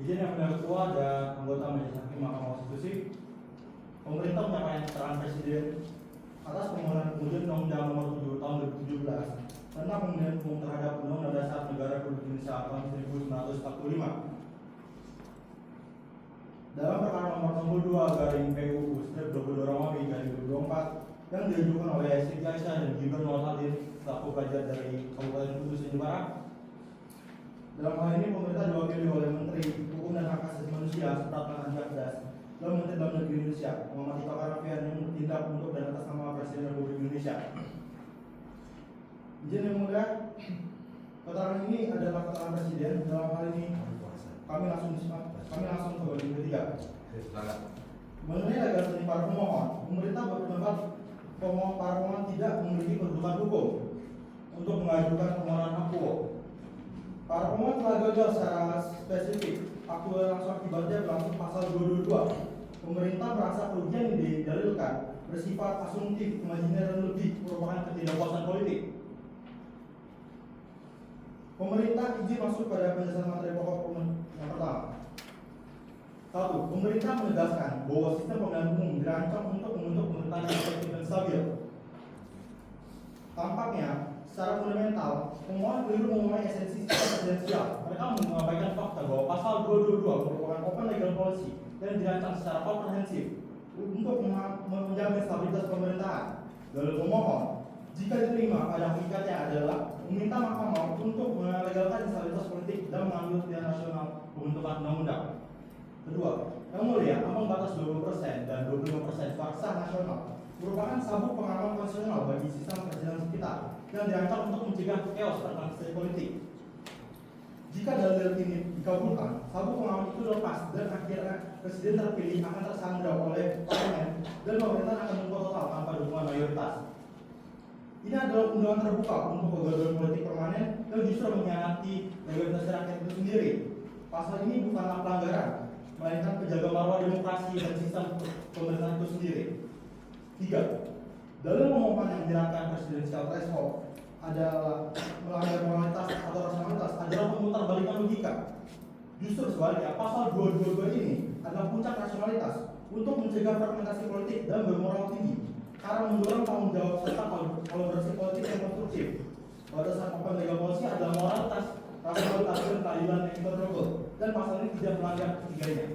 Izin yang mulia Ketua dan anggota Majelis Hakim Mahkamah Konstitusi, pemerintah menyampaikan keterangan presiden atas permohonan pengujian Undang-Undang Nomor 7 Tahun 2017 tentang pemilihan umum terhadap Undang-Undang Dasar Negara Republik Indonesia tahun 1945. Dalam perkara nomor 62 garing PUU 22 Romawi garing 2024 yang diajukan oleh Siti Aisyah dan Gibran Nurhadir selaku pelajar dari Kabupaten Kudus Jawa Barat. Dalam hal ini pemerintah diwakili oleh Menteri Hukum dan Hak Asasi Manusia serta Penanganan Cerdas dan Menteri Dalam Negeri Indonesia Muhammad Tito Karnavian yang bertindak untuk dan atas nama Presiden Republik Indonesia. Izin yang mulia, keterangan ini adalah keterangan Presiden. Dalam hal ini kami langsung ke bagian ketiga. Silakan. Mengenai legalitas para pemohon, pemerintah berpendapat para pemohon tidak memiliki kedudukan hukum untuk mengajukan permohonan akuo. Para pemohon telah gagal secara spesifik. Akuo langsung akibatnya berlangsung pasal 222. Pemerintah merasa kerugian yang didalilkan bersifat asumtif, imajiner dan lebih merupakan ketidakpuasan politik. Pemerintah izin masuk pada penjelasan materi pokok yang pertama. 1. Pemerintah menegaskan bahwa sistem pemilihan umum dirancang untuk membentuk pemerintahan yang efektif dan stabil. Tampaknya, secara fundamental, pemohon keliru memahami esensi sistem presidensial. Mereka mengabaikan fakta bahwa pasal 222 merupakan open legal policy dan dirancang secara komprehensif untuk menjamin stabilitas pemerintahan. Dalil pemohon, jika diterima pada hakikatnya adalah meminta Mahkamah untuk melegalkan stabilitas politik dan mengambil pilihan nasional pembentukan undang-undang. Kedua, yang mulia, ambang batas 20% dan 25% suara sah nasional merupakan sabuk pengaman konstitusional bagi sistem presidensial kita yang dirancang untuk mencegah chaos tentang sistem politik. Jika dalil ini dikabulkan, sabuk pengaman itu lepas dan akhirnya presiden terpilih akan tersandra oleh parlemen dan pemerintahan akan lumpuh total tanpa dukungan mayoritas. Ini adalah undangan terbuka untuk kegaduhan politik permanen yang justru mengkhianati legalitas rakyat itu sendiri. Pasal ini bukanlah pelanggaran, melainkan penjaga marwah demokrasi dan sistem pemerintahan itu sendiri. 3. Dalil pemohon yang menyerahkan presidensial threshold adalah melanggar moralitas atau rasionalitas adalah pemutarbalikan logika. Justru sebaliknya, pasal 222 ini adalah puncak rasionalitas untuk mencegah fragmentasi politik dan bermoral tinggi karena mendorong tanggung jawab serta kolaborasi politik yang konstruktif. batasan open legal policy adalah moralitas, rasionalitas, dan keadilan yang intolerable, dan pasal ini tidak melanggar ketiganya.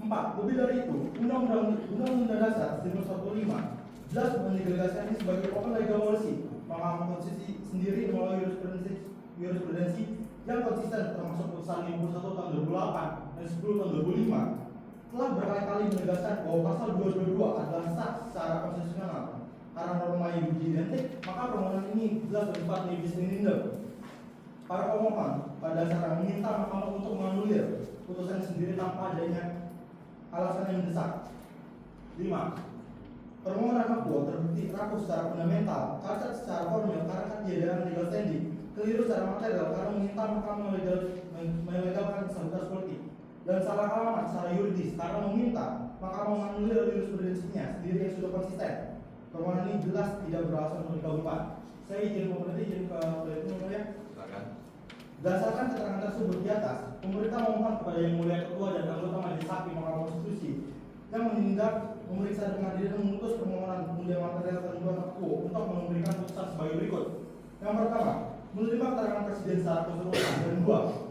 4. Lebih dari itu, Undang-Undang Dasar 1945 jelas mendelegasikan ini sebagai open legal policy. Mahkamah Konstitusi sendiri melalui jurisprudensi yang konsisten termasuk putusan 51 tahun 2008 dan 10 tahun 2005 telah berkali-kali menegaskan bahwa pasal 222 adalah sah secara konstitusional. Karena norma yang identik, maka permohonan ini jelas bersifat lebih independen. Para pemohon pada dasarnya meminta mahkamah untuk menganulir putusan sendiri tanpa adanya alasan yang mendesak. 5. Permohonan akuo terbukti rapuh secara fundamental, cacat secara formil karena ketiadaan legal standing, keliru secara material karena meminta mahkamah melegalkan stabilitas politik, dan salah alamat secara yuridis karena meminta mahkamah menganulir jurisprudensinya sendiri yang sudah konsisten. Permohonan ini jelas tidak beralasan untuk dikabulkan. Saya izin pemerintah izin ke itu ya. Silakan. Berdasarkan keterangan tersebut di atas, pemerintah memohon kepada Yang Mulia Ketua dan anggota Majelis Hakim Mahkamah Konstitusi yang menindak, memeriksa dengan adil dan memutus permohonan pengundian material ketentuan akuo untuk memberikan putusan sebagai berikut. Yang pertama, menerima keterangan Presiden secara keseluruhan. Dan 2.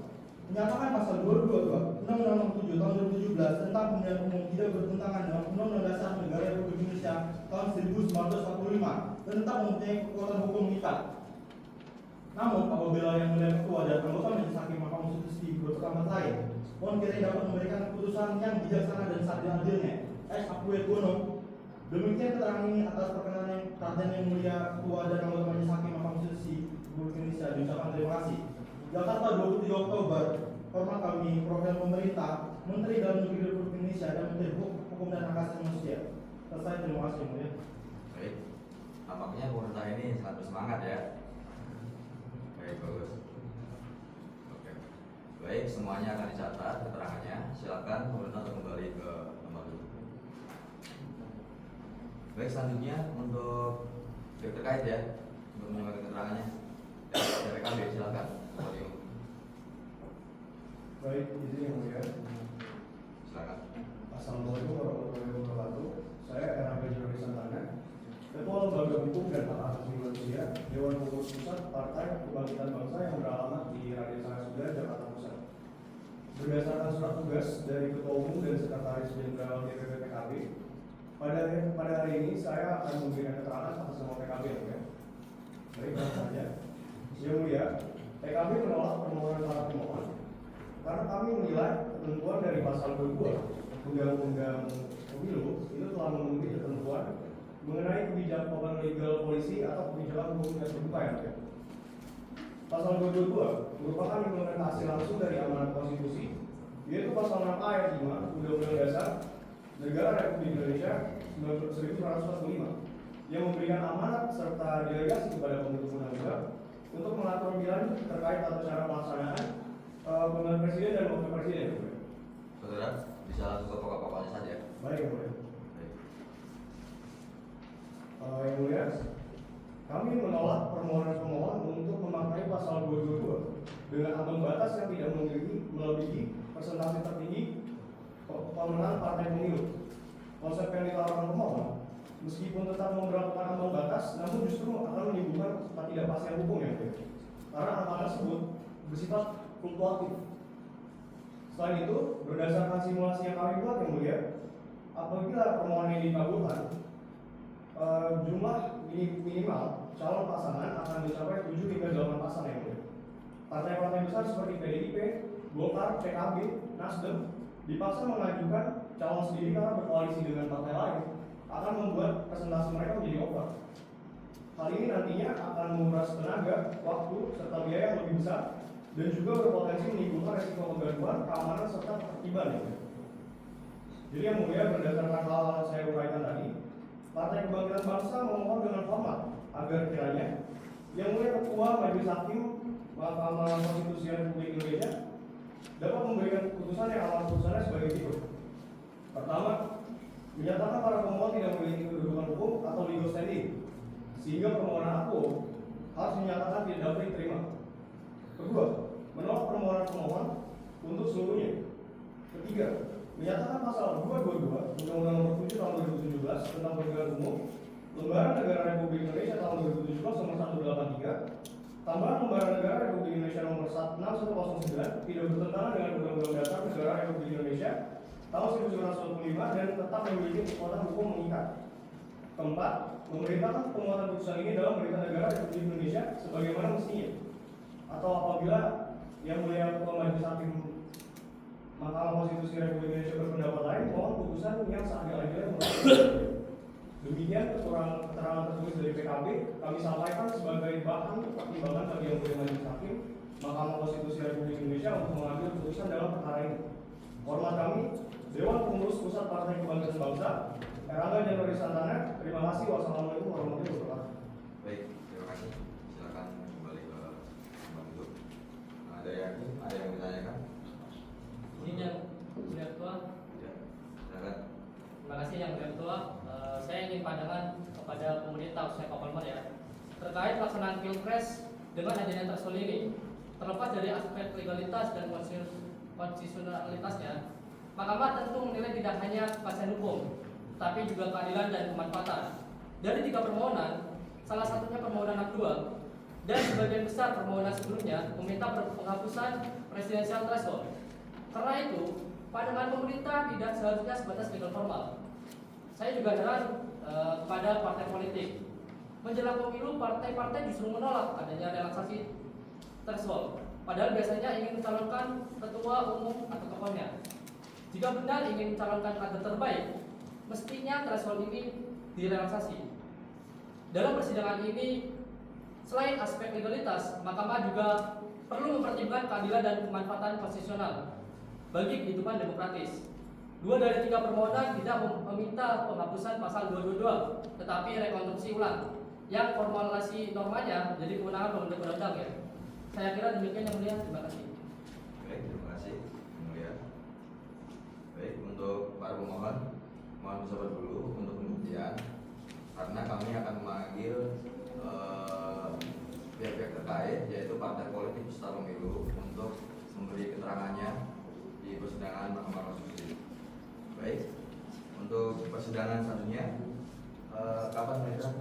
Menyatakan pasal 222 Undang-Undang Nomor 7 Tahun 2017 tentang pemilihan umum tidak bertentangan dengan Undang-Undang Dasar Negara Republik Indonesia tahun 1945 dan tetap mempunyai kekuatan hukum mengikat. Namun, apabila Yang Mulia Ketua dan anggota Majelis Hakim Mahkamah Konstitusi berpendapat lain, mohon kiranya dapat memberikan keputusan yang bijaksana dan seadil-adilnya. Ex Acquet Bono. Demikian keterangan ini atas perkenan perhatian Yang Mulia Ketua dan anggota Majelis Hakim Mahkamah Konstitusi Republik Indonesia. Diucapkan terima kasih. Jakarta 23 Oktober. Hormat kami, Perwakilan Pemerintah, Menteri Dalam Negeri Republik Indonesia dan Menteri Hukum dan Hak Asasi Manusia. Selesai, terima kasih. Ya. Baik. Tampaknya pemerintah ini sangat bersemangat ya. Baik, bagus. Oke. Baik, semuanya akan dicatat keterangannya. Silakan pemerintah untuk kembali ke tempat duduk. Baik, selanjutnya untuk pihak terkait ya untuk menyampaikan keterangannya. Dari PKB silakan. Baik, izin yang mulia. Silakan. Assalamualaikum warahmatullahi wabarakatuh. Saya RHB Juri Santana, Ketua Lembaga Hukum dan Hak Asasi Manusia, Dewan Pengurus Pusat Partai Kebangkitan Bangsa yang beralamat di Raden Saleh, Jakarta Pusat. Berdasarkan surat tugas dari Ketua Umum dan Sekretaris Jenderal DPP PKB, pada hari ini saya akan memberikan keterangan atas nama PKB ya. Baik, langsung saja. Yang mulia, PKB menolak permohonan para pemohon karena kami menilai ketentuan dari pasal 22 Undang-Undang Pemilu itu telah memenuhi ketentuan mengenai kebijakan open legal policy atau kebijakan hukum yang terbuka ya. Pasal 22 merupakan implementasi langsung dari amanat konstitusi, yaitu pasal 6 ayat 5 Undang-Undang Dasar Negara Republik Indonesia 1945 yang memberikan amanat serta delegasi kepada pembentuk undang-undang untuk mengatur lebih lanjut terkait tata cara pelaksanaan pemilihan presiden dan wakil presiden. Saudara bisa langsung ke pokok-pokoknya saja. Baik, boleh. Baik. Yang mulia, kami menolak permohonan pemohon untuk memakai pasal 222 dengan ambang batas yang tidak melebihi persentase tertinggi pemenang partai pemilu. Konsep yang ditawarkan pemohon, meskipun tetap memberlakukan ambang batas, namun justru akan menimbulkan ketidakpastian hukum ya. Karena angka tersebut bersifat fluktuatif. Selain itu, berdasarkan simulasi yang kami buat yang mulia, apabila permohonan ini dikabulkan, jumlah minimal calon pasangan akan mencapai 7 hingga 8 pasang yang mulia. Partai-partai besar seperti PDIP, Golkar, PKB, Nasdem dipaksa mengajukan calon sendiri karena berkoalisi dengan partai lain akan membuat presentasi mereka menjadi over. Hal ini nantinya akan menguras tenaga, waktu, serta biaya yang lebih besar dan juga berpotensi menimbulkan resiko kegaduhan, keamanan, serta ketertiban ya. Jadi yang mulia berdasarkan hal-hal yang saya uraikan tadi, Partai Kebangkitan Bangsa memohon dengan hormat agar kiranya yang mulia Ketua Majelis Hakim Mahkamah Konstitusi Republik Indonesia dapat memberikan keputusan yang amat putusannya sebagai berikut. Pertama, menyatakan para pemohon tidak memiliki kedudukan hukum atau legal standing, sehingga permohonan aku harus menyatakan tidak dapat diterima. Kedua, menolak permohonan pemohon untuk seluruhnya. Ketiga, menyatakan pasal 222 Undang-Undang Nomor 7 Tahun 2017 tentang pemilihan umum Lembaran Negara Republik Indonesia tahun 2017 nomor 183, tambahan Lembaran Negara Republik Indonesia nomor 6109 tidak bertentangan dengan Undang-Undang Dasar Negara Republik Indonesia tahun 1945 dan tetap memiliki kekuatan hukum mengikat. Keempat, memerintahkan penguatan putusan ini dalam Berita Negara Republik Indonesia sebagaimana mestinya. Atau apabila Yang Mulia Ketua Majelis Hakim Mahkamah Konstitusi Republik Indonesia berpendapat lain, mohon putusan yang seadil-adilnya menurut. Demikian keterangan tertulis dari PKB kami sampaikan sebagai bahan pertimbangan bagi Yang Mulia Majelis Hakim Mahkamah Konstitusi Republik Indonesia untuk mengambil putusan dalam perkara ini. Hormat kami, Dewan Pengurus Pusat Partai Kebangkitan Bangsa, Erlangga Januari Santana. Terima kasih. Wassalamualaikum warahmatullahi wabarakatuh. Baik, terima kasih. Silakan kembali ke tempat duduk. Ada yang ditanyakan? Ini yang Mulia Ketua. Ya, silakan. Terima kasih Yang Mulia Ketua. Saya ingin pandangan kepada pemerintah khususnya Pak Palmer ya terkait pelaksanaan pilpres dengan adanya threshold ini. Terlepas dari aspek legalitas dan konstitusionalitasnya, Mahkamah tentu menilai tidak hanya kepastian hukum, tapi juga keadilan dan kemanfaatan. Dari 3 permohonan, salah satunya permohonan aktual dan sebagian besar permohonan sebelumnya meminta penghapusan presidensial threshold. Karena itu, pandangan pemerintah tidak seharusnya sebatas legal formal. Saya juga heran kepada partai politik. Menjelang pemilu, partai-partai justru menolak adanya relaksasi threshold. Padahal biasanya ingin mencalonkan ketua umum atau tokohnya. Jika benar ingin mencalonkan kader terbaik, mestinya threshold ini direlaksasi. Dalam persidangan ini, selain aspek legalitas, Mahkamah juga perlu mempertimbangkan keadilan dan kemanfaatan konstitusional bagi kehidupan demokratis. 2 dari 3 permohonan tidak meminta penghapusan pasal 222, tetapi rekonstruksi ulang yang formulasi normanya jadi kewenangan pembentuk undang-undang ya. Saya kira demikian Yang Mulia. Terima kasih. Baik, terima kasih Yang Mulia. Baik, untuk para pemohon, mohon bersabar dulu untuk pembuktian karena kami akan memanggil pihak-pihak terkait yaitu partai politik peserta pemilu untuk memberi keterangannya di persidangan Mahkamah Konstitusi. Baik, untuk persidangan selanjutnya kapan mereka?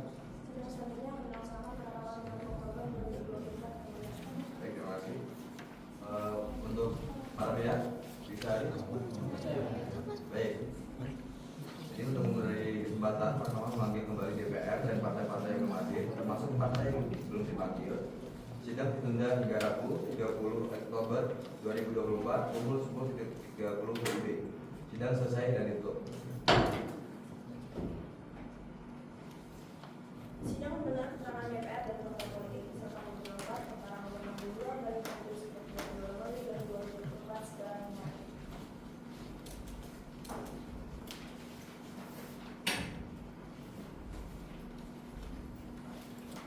Sidang selanjutnya akan dilaksanakan pada tanggal 6 Oktober 2024. Baik, terima kasih. Untuk para pihak bisa baik. Jadi untuk mengurangi kesempatan, Mahkamah memanggil kembali DPR dan partai-partai yang belum hadir, termasuk partai yang belum dipanggil. Sidang ditunda hingga Rabu 30 Oktober 2024 pukul 10.30 WIB. Sidang selesai dan ditutup. Sidang mendengar keterangan DPR dan partai politik serta memperoleh perkara nomor 62 dari Kasus Januari 2024 sekarang.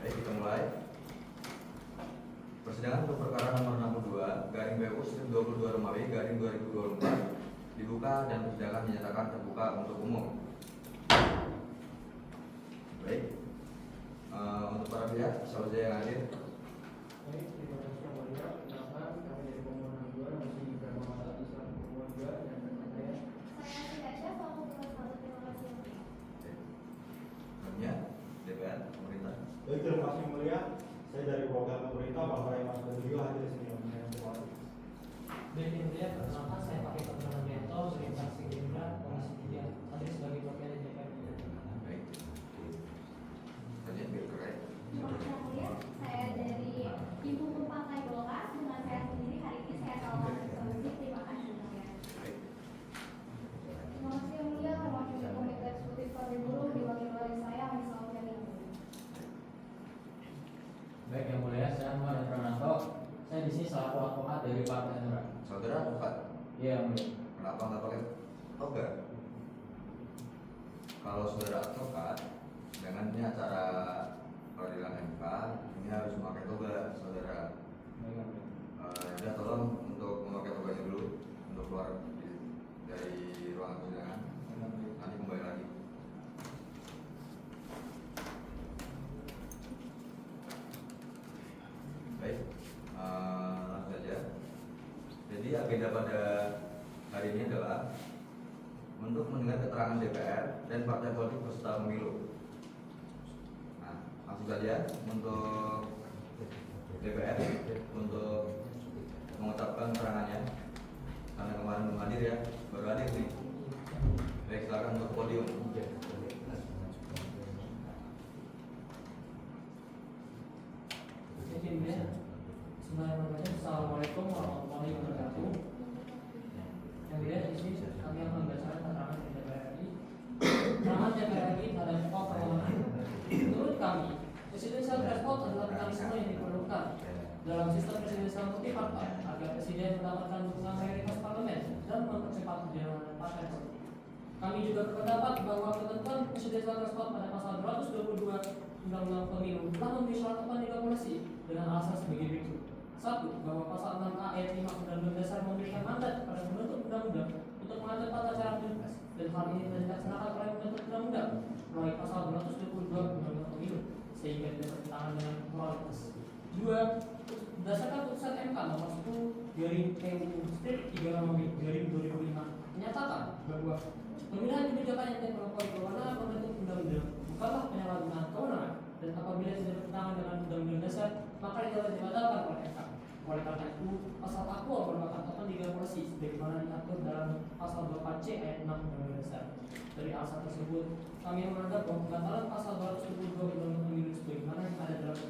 Baik, kita mulai. Persidangan untuk perkara nomor 62 garing PU 22 Romawi garing 2024 dibuka dan persidangan dinyatakan terbuka untuk umum. Baik, untuk para pihak sahabat yang hadir. Baik, terima kasih Yang Mulia. Perkenalkan, kami dari permohonan 2 masih juga mengamat Islam permohonan 2 dan teman saya. Saya tidak siap selaku penulis. Terima kasih. Selanjutnya DPR pemerintah. Baik, terima kasih yang mulia. Saya dari perwakilan pemerintah, Pak Rai Mas Badrio hadir di sini. Terima kasih. Baik Yang Mulia, perkenalkan saya Pakai Perkenalan Bianto dari fraksi Gerindra Komisi 3 hadir sebagai perwakilan DPR. Baik. Selanjutnya biar keren. Terima kasih Yang Mulia. Saya dari Ibu Partai Golkar dengan saya sendiri hari ini saya selamat bersama. Terima kasih Yang Mulia. Baik. Terima kasih Yang Mulia. Mewakili Komite Eksekutif Partai Buruh diwakili oleh saya Misal Yang Mulia. Baik Yang Mulia, saya Muhammad Prananto. Saya di sini selaku advokat dari Partai Hanura. Saudara advokat, Iya Yang Mulia. kenapa nggak pakai toga? Kalau saudara advokat, jangan ini acara peradilan MK, ini harus memakai toga, saudara. Baik Yang Mulia. Ya tolong untuk memakai toganya dulu untuk keluar dari ruangan persidangan. Nanti kembali lagi. Baik, langsung saja. Jadi agenda pada hari ini adalah untuk mendengar keterangan DPR dan partai politik peserta pemilu. sekalian, untuk DPR untuk mengucapkan keterangannya karena kemarin belum hadir ya, baru hadir nih. Baik, silakan untuk podium. Bismillahirrahmanirrahim. Assalamualaikum warahmatullahi wabarakatuh. Yang mulia, di sini kami akan membacakan keterangan dari DPR RI. Keterangan DPR RI terhadap pokok permohonan. Menurut kami, presidensial threshold adalah mekanisme yang diperlukan dalam sistem presidensial multipartai agar presiden mendapatkan dukungan mayoritas parlemen dan mempercepat perjalanan partai politik. Kami juga berpendapat bahwa ketentuan presidensial threshold pada pasal 222 Undang-Undang Pemilu telah memberi syarat akomodasi dengan alasan sebagai berikut. 1. Bahwa pasal 6A ayat 5 Undang-Undang Dasar memberikan mandat kepada pembentuk undang-undang untuk mengatur tata cara pilpres, dan hal ini telah dilaksanakan oleh pembentuk undang-undang melalui pasal 222 Undang-Undang Pemilu sehingga tidak bertentangan dengan moralitas. 2. Berdasarkan putusan MK nomor 10 dari PUU Strip 3/2005 menyatakan bahwa pemilihan kebijakan yang tidak melampaui kewenangan pembentuk undang-undang bukanlah penyalahgunaan kewenangan, dan apabila tidak bertentangan dengan Undang-Undang Dasar maka dapat dibatalkan oleh MK. Oleh karena itu, pasal aktual merupakan token digregasi sebagaimana diatur dalam pasal 24C ayat 6 Undang-Undang Dasar. Dari alasan tersebut, kami menganggap bahwa pembatalan pasal 222 Undang-Undang Pemilu sebagaimana yang ada dalam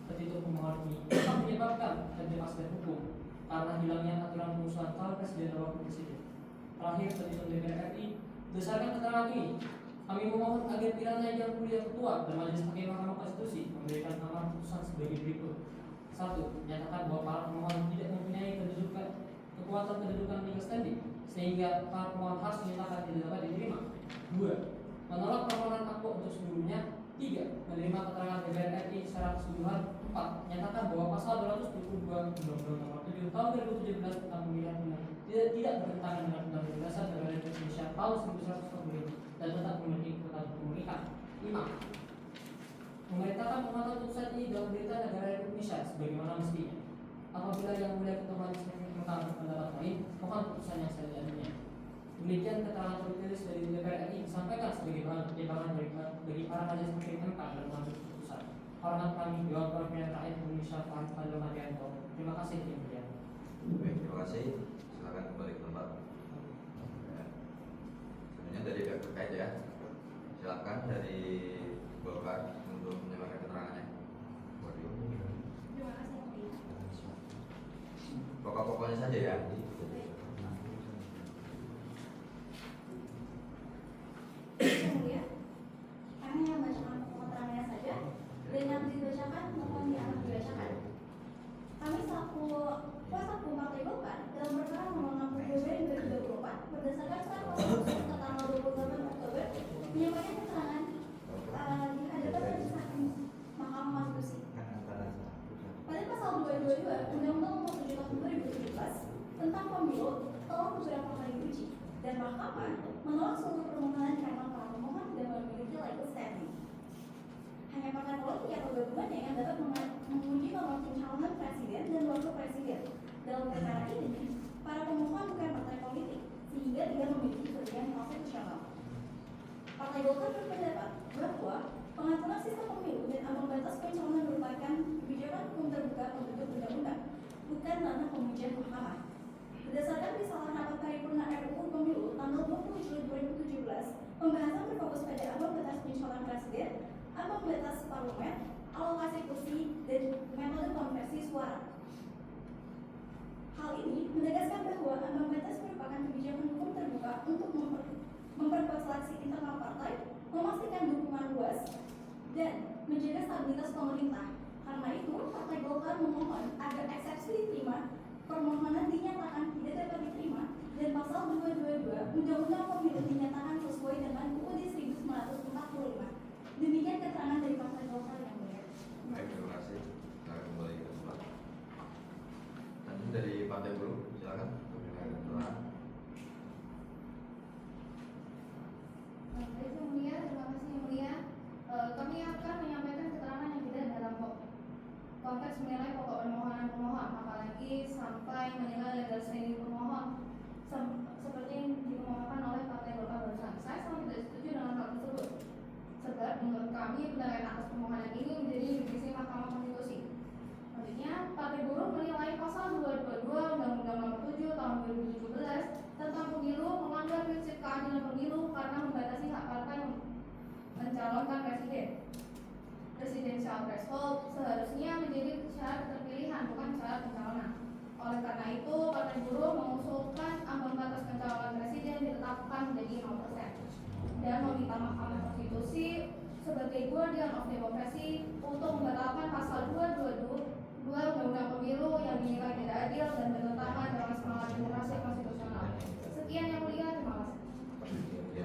petitum pemohon ini dapat menyebabkan ketidakpastian hukum karena hilangnya aturan pengusuhan calon presiden dan wakil presiden. Terakhir, petitum DPR RI, berdasarkan keterangan ini, kami memohon agar kiranya Yang Mulia Ketua dan Majelis Hakim Mahkamah Konstitusi memberikan amar putusan sebagai berikut. 1. Menyatakan bahwa para pemohon tidak mempunyai kekuatan kedudukan legal standing sehingga para pemohon harus menyatakan tidak dapat diterima. 2. Menolak permohonan aku untuk seluruhnya. 3. Menerima keterangan DPR RI secara keseluruhan. 4. Menyatakan bahwa pasal 222 Undang-Undang Nomor 7 Tahun 2017 tentang pemilihan umum tidak bertentangan dengan Undang-Undang Dasar Negara Indonesia tahun 1945 dan tetap memiliki kekuatan pemulihan. 5. Memerintahkan penguatan putusan ini dalam berita negara Indonesia sebagaimana mestinya. Apabila Yang Mulia Ketua Majelis Hakim berpendapat lain, mohon putusan yang selanjutnya. Demikian keterangan tertulis dari DPR RI disampaikan sebagai bahan pertimbangan bagi para majelis hakim MK dalam mengambil keputusan. Hormat kami, Dewan Perwakilan Rakyat Indonesia Pak Fadil Mardianto. Terima kasih, Yang Mulia. Baik, terima kasih. Silakan kembali ke tempat. Sebenarnya dari pihak terkait ya. Silakan dari Golkar untuk menyampaikan keterangannya. Podium. Terima kasih, Yang Mulia. Pokok-pokoknya saja ya. Yang Mulia, kami hanya membacakan keterangannya saja dan yang dibacakan mohon dianggap dibacakan. Kami selaku kuasa hukum Partai Golkar dalam perkara nomor 62 2024 berdasarkan surat kuasa tanggal 28 Oktober menyampaikan keterangan di hadapan Majelis Hakim Mahkamah Konstitusi. Pada pasal 222 Undang-Undang Nomor 7 Tahun 2017 tentang pemilu telah beberapa kali diuji dan Mahkamah menolak seluruh permohonan karena para pemohon tidak memiliki legal standing. Hanya pakar politik atau gabungan yang dapat menguji nomor pencalonan presiden dan wakil presiden. Dalam perkara ini, para pemohon bukan partai politik sehingga tidak memiliki kepentingan konstitusional. Partai Golkar berpendapat bahwa pengaturan sistem pemilu dan ambang batas pencalonan merupakan kebijakan hukum terbuka pembentuk undang-undang, bukan ranah pengujian mahkamah. Berdasarkan risalah rapat paripurna RUU Pemilu tanggal 20 Juli 2017, pembahasan berfokus pada ambang batas pencalonan presiden, ambang batas parlemen, alokasi kursi, dan metode konversi suara. Hal ini menegaskan bahwa ambang batas merupakan kebijakan hukum terbuka untuk memperkuat seleksi internal partai, memastikan dukungan luas, dan menjaga stabilitas pemerintah. Karena itu, Partai Golkar memohon agar eksepsi diterima, permohonan dinyatakan tidak dapat diterima, dan pasal 222 Undang-Undang Pemilu dinyatakan sesuai dengan UUD 1945. Demikian keterangan dari Partai Golkar yang mulia. Baik, terima kasih. Kita kembali ke tempat. Nanti dari Partai Buruh, silakan untuk menyampaikan keterangan. Baik, Yang Mulia, terima kasih Yang Mulia. Kami akan menyampaikan keterangan yang tidak dalam konteks menilai pokok permohonan pemohon, apalagi sampai menilai legal standing pemohon seperti yang dimohonkan oleh Partai Golkar barusan. Saya sangat tidak setuju dengan hal tersebut. Sebab menurut kami penilaian atas permohonan ini menjadi jurisdiksi Mahkamah Konstitusi. Selanjutnya, Partai Buruh menilai pasal 222 Undang-Undang Nomor 7 Tahun 2017 tentang pemilu melanggar prinsip keadilan pemilu karena membatasi hak partai mencalonkan presiden. Presidential threshold seharusnya menjadi syarat keterpilihan, bukan syarat pencalonan. Oleh karena itu, Partai Buruh mengusulkan ambang batas pencalonan presiden ditetapkan menjadi 0% dan meminta Mahkamah Konstitusi sebagai guardian of demokrasi untuk membatalkan pasal 222 Undang-Undang Pemilu yang dinilai tidak adil dan bertentangan dengan semangat demokrasi konstitusional. Sekian yang mulia, terima kasih. Ya,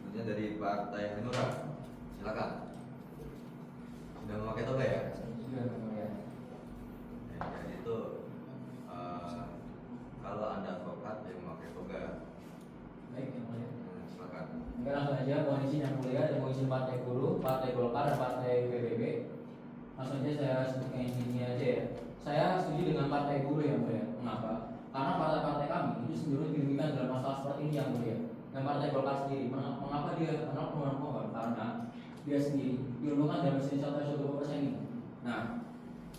selanjutnya dari Partai Hanura, silakan. Sudah memakai toga ya? Sudah ya. Jadi itu kalau Anda advokat yang memakai toga, Baik, yang mulia. silakan. Enggak, langsung aja mohon izin yang mulia dan mohon izin Partai Buruh, Partai Golkar dan Partai PBB. Langsung aja saya sebutkan ini aja ya. Saya setuju dengan Partai Buruh yang mulia. Mengapa? Karena partai-partai kami itu sendiri dirugikan dalam masalah seperti ini yang mulia. Dan Partai Golkar sendiri, mengapa dia menolak permohonan pemohon? Karena dia sendiri diuntungkan dalam presidential threshold 20% ini. Nah,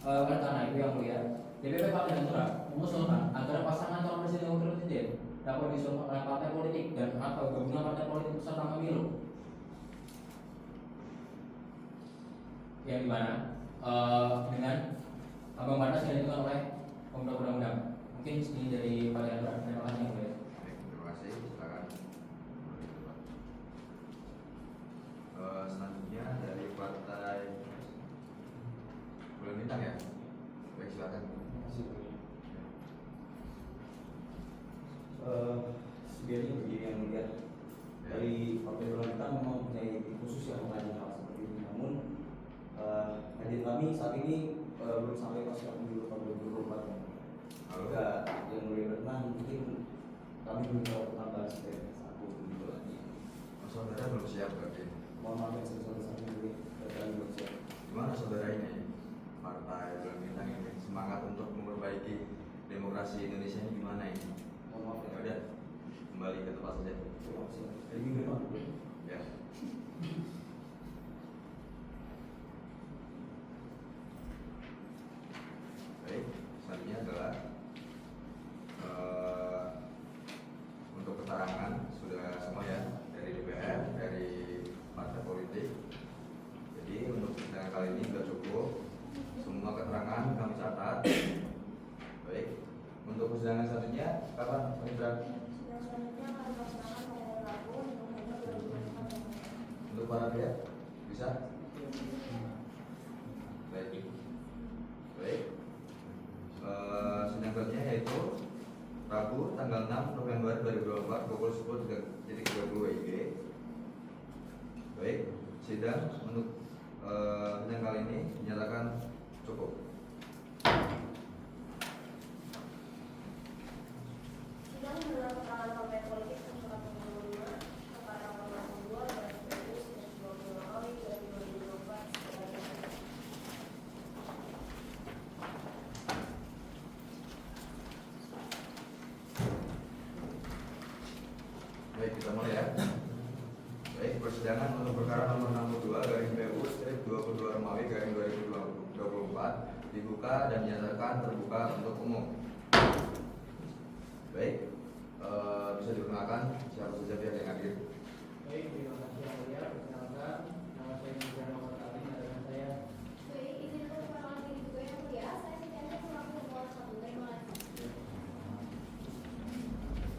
karena itu yang mulia, DPP Partai Hanura mengusulkan agar pasangan calon presiden dan wakil presiden dapat diusung oleh partai politik dan atau gabungan partai politik peserta pemilu. Yang dimana dengan ambang batas yang ditentukan oleh pembentuk undang-undang. Mungkin segini dari Partai Hanura. Terima kasih yang mulia. Baik, terima kasih. Silakan. Selanjutnya dari Partai Bulan Bintang ya. Baik, silakan. Sebenarnya begini yang mulia, dari Partai Bulan Bintang memang mempunyai khusus yang mengaji hal seperti ini. Namun kajian kami saat ini belum sampai pasca pemilu tahun 2024. Maka yang mulia berkenan mungkin kami belum tahu tanggal step 1 pemilu lagi. Saudara belum siap berarti. Mohon maaf yang sebesar-besarnya mulia, kami belum siap. Gimana saudara ini? Partai Bulan Bintang ini semangat untuk memperbaiki demokrasi Indonesia ini gimana ini? Mohon maaf Ya ya. udah, kembali ke tempat saja. Terima kasih. Dari minggu depan. Ya. Baik, selanjutnya adalah untuk keterangan sudah semua ya dari DPR, dari partai politik. Jadi untuk persidangan kali ini sudah cukup. Semua keterangan kami catat. Baik, untuk persidangan selanjutnya kapan, Pak Indra? Sidang selanjutnya akan dilaksanakan pada hari Rabu, November 2024. Untuk para pihak bisa? Baik. Baik. Sidang selanjutnya yaitu Rabu tanggal 6 November 2024 pukul 10.30 WIB. Baik, sidang untuk sidang kali ini dinyatakan cukup. Sidang mendengar keterangan partai politik tersurat nomor 5, perkara nomor 2 dan PU 20 Maui 2024 sebagai Baik, kita mulai ya. Baik, persidangan untuk perkara nomor 62 garing PU strip 22 Romawi garing 2024 dibuka dan dinyatakan terbuka untuk umum. Baik, bisa diperkenalkan siapa saja pihak yang hadir. Baik, terima kasih yang mulia. Perkenalkan, nama saya Nizar Muhammad Alim, ada dengan saya. Baik, izin untuk perkenalan diri juga yang mulia. Saya Sitiana selaku Ketua 1. Terima kasih.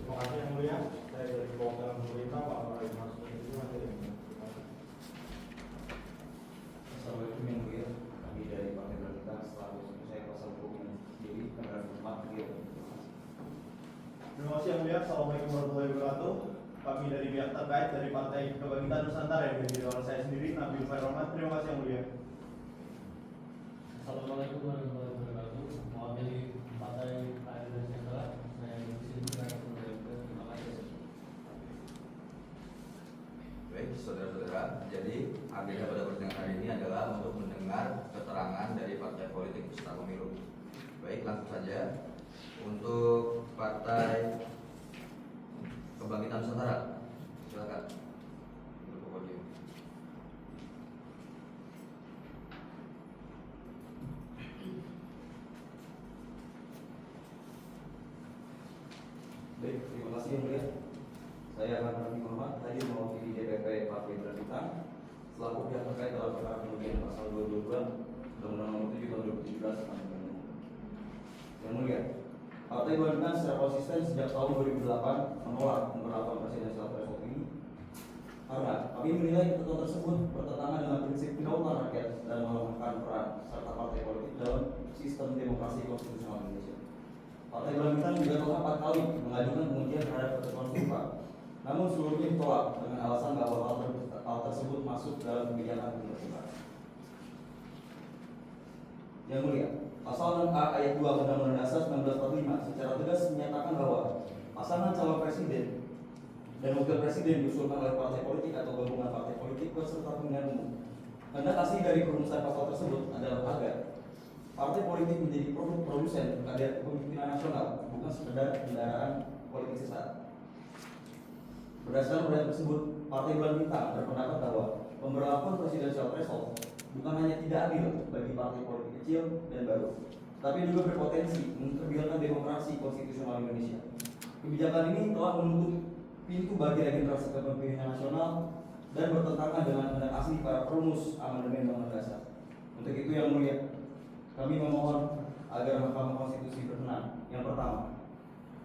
Terima kasih yang mulia. Saya dari perwakilan pemerintah Pak Rai Mas Assalamualaikum yang mulia. Kami dari Partai Bulan Bintang selaku saya kuasa hukum yang sendiri tanggal 4 Terima kasih. Terima kasih yang mulia. Assalamualaikum warahmatullahi wabarakatuh. Kami dari pihak terkait dari Partai Kebangkitan Nusantara yang didiri oleh saya sendiri Nabil Fairoman. Terima kasih yang mulia. Assalamualaikum warahmatullahi wabarakatuh. Mewakili Partai Keadilan Sejahtera, saya Yusuf Terima kasih. Baik, saudara-saudara, jadi agenda pada persidangan hari ini adalah untuk mendengar keterangan dari partai politik peserta pemilu. Baik, langsung saja untuk Partai Kebangkitan Nusantara, silakan untuk podium. Baik, terima kasih yang mulia. Saya akan Raffi Muhammad, tadi mewakili DPP Partai Bulan Bintang selaku pihak terkait dalam perkara pengujian pasal 222 Undang-Undang Nomor 7 Tahun 2017 tentang Pemilu. Yang mulia, Partai Bulan Bintang secara konsisten sejak tahun 2008 menolak pemberlakuan presidensial threshold ini karena kami menilai ketentuan tersebut bertentangan dengan prinsip kedaulatan rakyat dan melemahkan peran serta partai politik dalam sistem demokrasi konstitusional Indonesia. Partai Bulan Bintang juga telah 4 kali mengajukan pengujian terhadap ketentuan serupa, namun seluruhnya ditolak dengan alasan bahwa hal tersebut masuk dalam kebijakan pemerintah. Yang mulia, pasal 6A ayat 2 Undang-Undang Dasar 1945 secara tegas menyatakan bahwa pasangan calon presiden dan wakil presiden diusulkan oleh partai politik atau gabungan partai politik beserta pemilihan umum. Hendak asli dari perumusan pasal tersebut adalah agar partai politik menjadi produsen kepemimpinan nasional, bukan sekedar kendaraan politik sesaat. Berdasarkan undang tersebut, Partai Bulan Bintang berpendapat bahwa pemberlakuan presidensial threshold bukan hanya tidak adil bagi partai politik kecil dan baru, tapi juga berpotensi menterbilkan demokrasi konstitusional Indonesia. Kebijakan ini telah menutup pintu bagi regenerasi kepemimpinan nasional dan bertentangan dengan kehendak asli para perumus amandemen Undang-Undang Dasar. Untuk itu yang mulia, kami memohon agar Mahkamah Konstitusi berkenan. Yang pertama,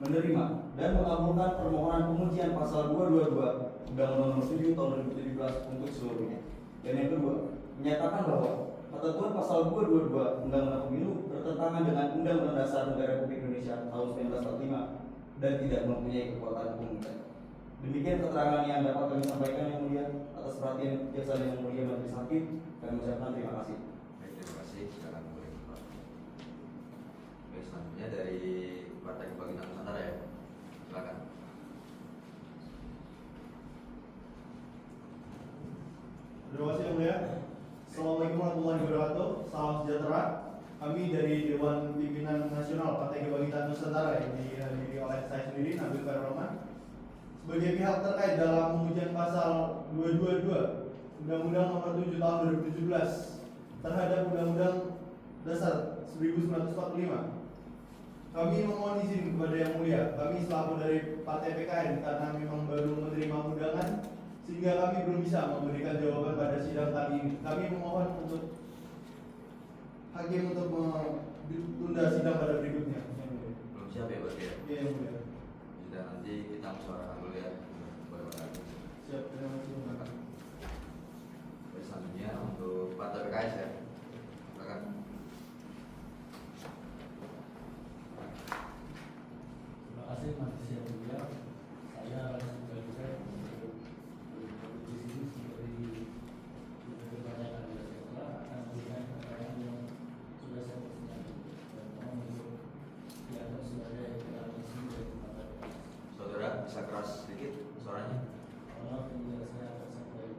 menerima dan mengabulkan permohonan pengujian pasal 222 Undang-Undang Nomor 7 Tahun 2017 untuk seluruhnya. Dan yang kedua, menyatakan bahwa ketentuan pasal 222 Undang-Undang Pemilu bertentangan dengan Undang-Undang Dasar Negara Republik Indonesia tahun 1945 dan tidak mempunyai kekuatan hukum. Demikian keterangan yang dapat kami sampaikan yang mulia. Atas perhatian kejaksaan yang mulia Majelis Hakim, kami ucapkan terima kasih. Baik, terima kasih. Silakan boleh Pak. Baik, selanjutnya dari Partai Kebangkitan Nusantara ya. Silakan. Terima kasih yang mulia. Assalamualaikum warahmatullahi wabarakatuh. Salam sejahtera. Kami dari Dewan Pimpinan Nasional Partai Kebangkitan Nusantara yang dihadiri oleh saya sendiri, Nabil Farroman, sebagai pihak terkait dalam pengujian pasal 222 Undang-Undang Nomor 7 Tahun 2017 terhadap Undang-Undang Dasar 1945. Kami memohon izin kepada yang mulia, kami selaku dari Partai PKN karena memang baru menerima undangan sehingga kami belum bisa memberikan jawaban pada sidang kali ini. Kami memohon untuk hakim untuk menunda sidang pada berikutnya. Belum siap ya berarti ya? Iya yang mulia. Sudah, nanti kita musyawarahkan dulu ya. Siap, terima kasih. Baik, selanjutnya untuk Partai PKS ya. Silakan. Terima kasih Majelis yang mulia. Saya Rasul Hussein di sini sebagai Partai Keadilan Sejahtera akan memberikan keterangan yang sudah saya persiapkan dan mohon untuk dianggap sebagai transisi dari Partai PKS. Saudara bisa keras sedikit suaranya. Mohon maaf yang mulia, saya akan sampai.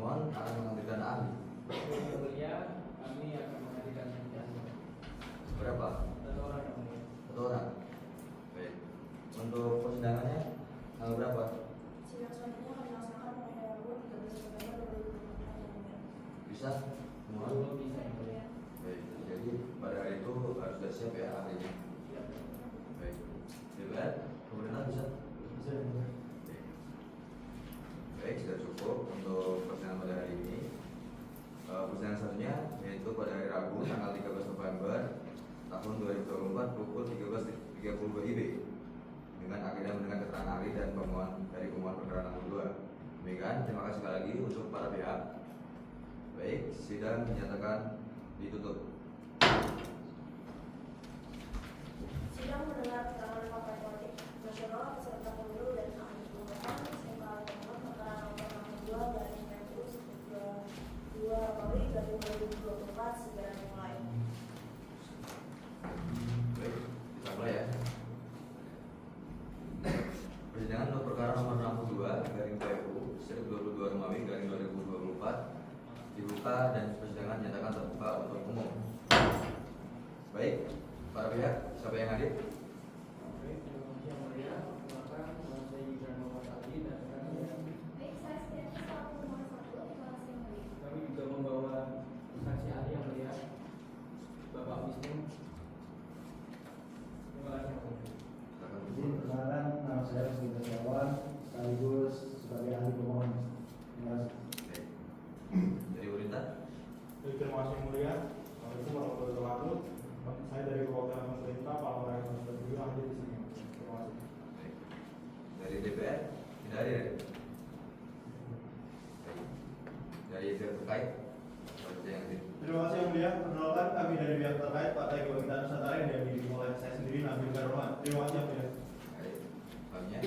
pemohon akan menghadirkan ahli. Yang mulia, kami akan menghadirkan ahli. Berapa? 1 orang yang mulia. 1 orang. Baik. Untuk persidangannya tanggal berapa? Sidang selanjutnya akan dilaksanakan pada Rabu 13 September 2024. Bisa? Semua? Belum bisa yang mulia. Baik. Jadi pada hari itu harus sudah siap ya ahlinya. Siap. Baik. DPR, pemerintah bisa? Bisa yang mulia. Baik. Baik, sudah cukup untuk persidangan pada hari ini. Persidangan selanjutnya yaitu pada hari Rabu tanggal 13 November tahun 2024 pukul 13.30 WIB dengan agenda mendengar keterangan ahli dan pemohon dari pemohon perkara nomor 2. Demikian, terima kasih sekali lagi untuk para pihak. Baik, sidang dinyatakan ditutup. Sidang mendengar keterangan partai politik nasional peserta pemilu dan ahli pemilihan SMK Pemohon perkara nomor 62 dari PU 2 Romawi dari 2024 segera dimulai. Baik, kita mulai ya. Persidangan untuk perkara nomor 62 garing PU 22 Romawi garing 2024 dibuka dan persidangan dinyatakan terbuka untuk umum. Baik, para pihak, siapa yang hadir? Baik, terima kasih yang mulia. Silakan saya Gibran Muhammad Ali dan Baik, saya Setiati selaku nomor 1. Terima kasih yang mulia. kami juga membawa saksi ahli yang mulia, Bapak Wisnu. Terima kasih yang mulia. Silakan. Izin perkenalkan, nama saya Wisnu Setiawan, sekaligus sebagai ahli pemohon. Terima kasih. Baik. Dari pemerintah? Terima kasih yang mulia. Assalamualaikum warahmatullahi wabarakatuh. Saya dari perwakilan pemerintah, Pak Lurah Konstitusi hadir di sini. Terima kasih. Baik. Dari DPR? Tidak hadir. Baik. Dari pihak terkait? Siapa yang hadir? Terima kasih yang mulia. Perkenalkan kami dari pihak terkait Partai Kebangkitan Nusantara yang diambil oleh saya sendiri Nabil Karman. Terima kasih yang mulia. Baik. Bahannya?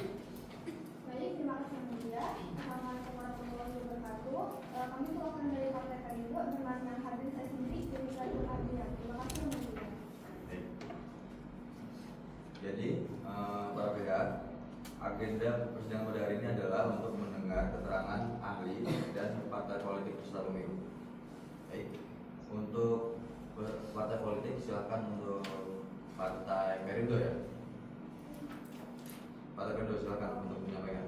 Baik, terima kasih yang mulia. Assalamualaikum warahmatullahi wabarakatuh. Kami perwakilan dari Partai Perindo bermakna hadir saya sendiri jadi satu hadiah. Terima kasih yang mulia. Baik. Jadi para pihak, agenda persidangan pada hari ini adalah untuk mendengar keterangan ahli dan partai politik peserta pemilu. Baik. Untuk partai politik silakan untuk Partai Perindo ya. Partai Perindo silakan untuk menyampaikan.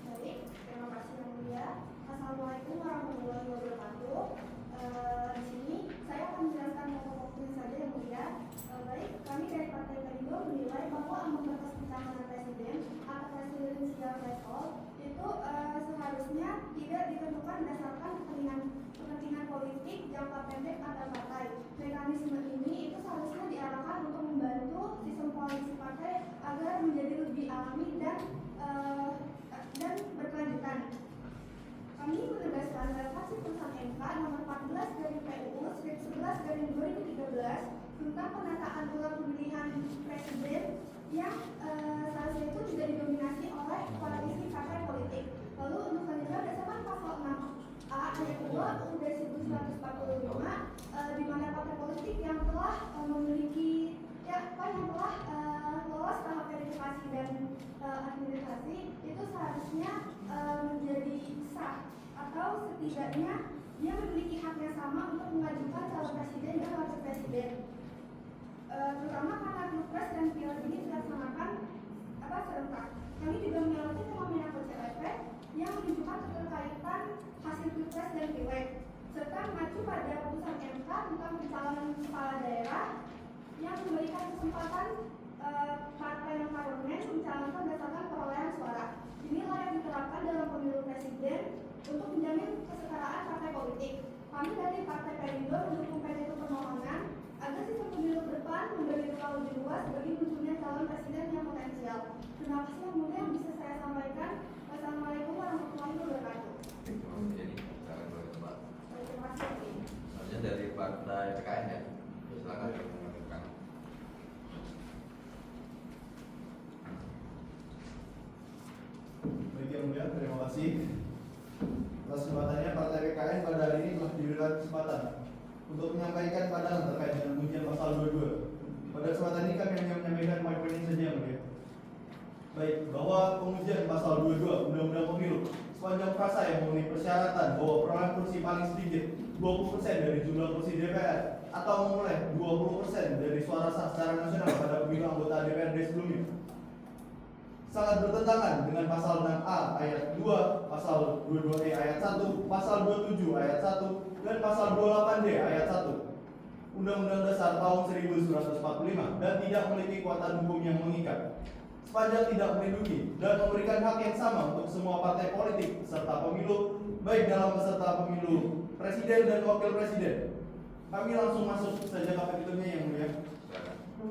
Baik, terima kasih yang mulia. Assalamualaikum warahmatullahi wabarakatuh. Di sini saya akan menjelaskan pokok-pokoknya saja yang mulia. Baik, kami dari Partai Perindo menilai bahwa ambang batas pencalonan presiden atau presidensial threshold itu seharusnya tidak ditentukan berdasarkan kepentingan politik jangka pendek antar partai. Mekanisme ini itu seharusnya diarahkan untuk membantu sistem koalisi partai agar menjadi lebih alami dan berkelanjutan. Kami menegaskan revisi putusan MK nomor 14 dari PUU 11 dari 2013 tentang penataan ulang pemilihan presiden yang seharusnya itu tidak didominasi oleh koalisi partai politik. Lalu untuk selanjutnya berdasarkan pasal 6A ayat 2 UUD 1945 di mana partai politik yang telah memiliki yang telah lolos tahap verifikasi dan administrasi itu seharusnya menjadi sah atau setidaknya dia memiliki hak yang sama untuk mengajukan calon presiden dan wakil presiden. Terutama karena pilpres dan pileg ini dilaksanakan serentak. Kami juga menyoroti fenomena kotel efek yang menunjukkan keterkaitan hasil pilpres dan pileg serta mengacu pada putusan MK tentang pencalonan kepala daerah yang memberikan kesempatan partai non parlemen mencalonkan berdasarkan perolehan suara. Inilah yang diterapkan dalam pemilu presiden untuk menjamin kesetaraan partai politik. Kami dari Partai Perindo mendukung petitum permohonan agar sistem pemilu ke depan memberi ruang lebih luas bagi munculnya calon presiden yang potensial. Terima kasih yang mulia yang bisa saya sampaikan. Wassalamualaikum warahmatullahi wabarakatuh. Baik, terima kasih Jenny. Silakan boleh tempat. Terima kasih. Selanjutnya dari Partai PKN ya. Silakan menyampaikan. Baik yang mulia, terima kasih. Atas kesempatannya Partai PKN pada hari ini telah diberikan kesempatan untuk menyampaikan pandangan terkait dengan ujian pasal 22. Pada kesempatan ini kami hanya menyampaikan poin-poin ini saja yang mulia. Baik, bahwa pengujian pasal 22 Undang-Undang Pemilu sepanjang frasa yang memenuhi persyaratan bahwa perolehan kursi paling sedikit 20% dari jumlah kursi DPR atau memulai 20% dari suara sah secara nasional pada pemilu anggota DPRD sebelumnya sangat bertentangan dengan pasal 6A ayat 2, pasal 22E ayat 1, pasal 27 ayat 1, dan pasal 28D ayat 1 Undang-Undang Dasar tahun 1945 dan tidak memiliki kekuatan hukum yang mengikat. Sepanjang tidak melindungi dan memberikan hak yang sama untuk semua partai politik peserta pemilu, baik dalam peserta pemilu presiden dan wakil presiden. Kami langsung masuk saja ke petitumnya yang mulia.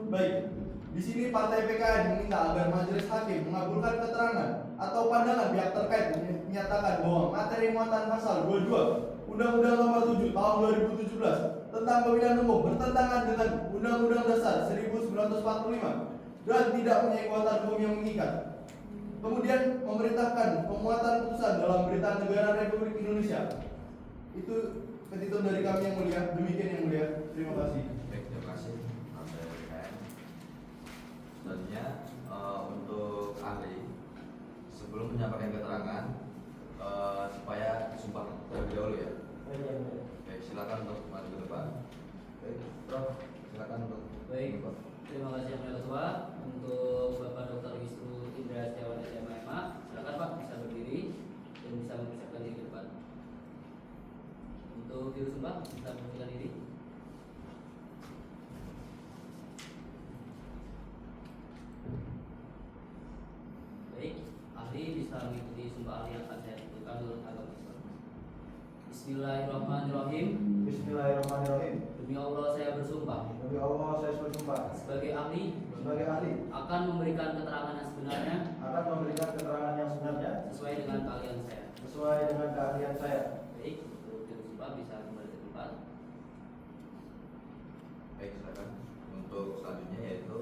Baik, di sini Partai PKN meminta agar majelis hakim mengabulkan keterangan atau pandangan pihak terkait menyatakan bahwa materi muatan pasal 22 Undang-Undang Nomor 7 Tahun 2017 tentang pemilihan umum bertentangan dengan Undang-Undang Dasar 1945 dan tidak punya kekuatan hukum yang mengikat. Kemudian memerintahkan pemuatan putusan dalam Berita Negara Republik Indonesia. Itu petitum dari kami yang mulia. Demikian yang mulia. Terima kasih. Baik, terima kasih. Selanjutnya untuk ahli, sebelum menyampaikan keterangan, supaya disumpah terlebih dahulu ya. Baik, silakan untuk maju ke depan. Baik, Prof, silakan untuk. Baik, terima kasih yang mulia ketua. Untuk Bapak Dr. Wisnu Indra Setiawan SMMA, silakan Pak bisa berdiri dan bisa mempersiapkan diri ke depan. Untuk Ibu Sumpah bisa mempersiapkan diri. Baik, ahli bisa mengikuti sumpah ahli yang akan saya tentukan menurut agama Islam. Bismillahirrahmanirrahim. Bismillahirrahmanirrahim. Demi Allah saya bersumpah Demi Allah saya bersumpah sebagai ahli akan memberikan keterangan yang sebenarnya sesuai dengan keahlian saya. Baik, untuk bersumpah bisa kembali ke tempat. Baik, silakan. Untuk selanjutnya yaitu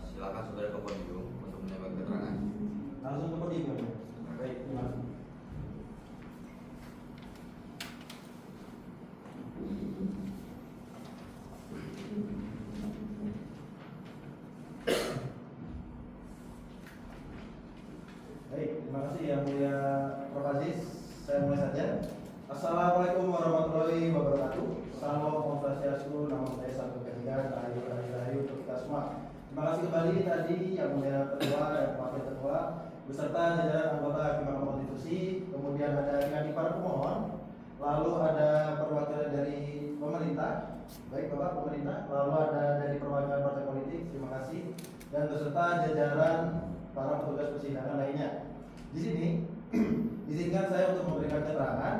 silakan saudara ke podium untuk menyampaikan keterangan. Langsung ke podium. Baik, terima kasih. Baik, terima kasih yang mulia Prof. Aziz. Saya mulai saja. Assalamualaikum warahmatullahi wabarakatuh. Salam Om Swastiastu, Namo Buddhaya, Salam Kebajikan, Rahayu untuk kita semua. Terima kasih kembali tadi yang mulia ketua dan wakil ketua beserta jajaran anggota Hakim Mahkamah Konstitusi, kemudian ada adik para pemohon, lalu ada perwakilan dari pemerintah, baik Bapak pemerintah, lalu ada dari perwakilan partai politik, terima kasih, dan beserta jajaran para petugas persidangan lainnya. Di sini izinkan saya untuk memberikan keterangan,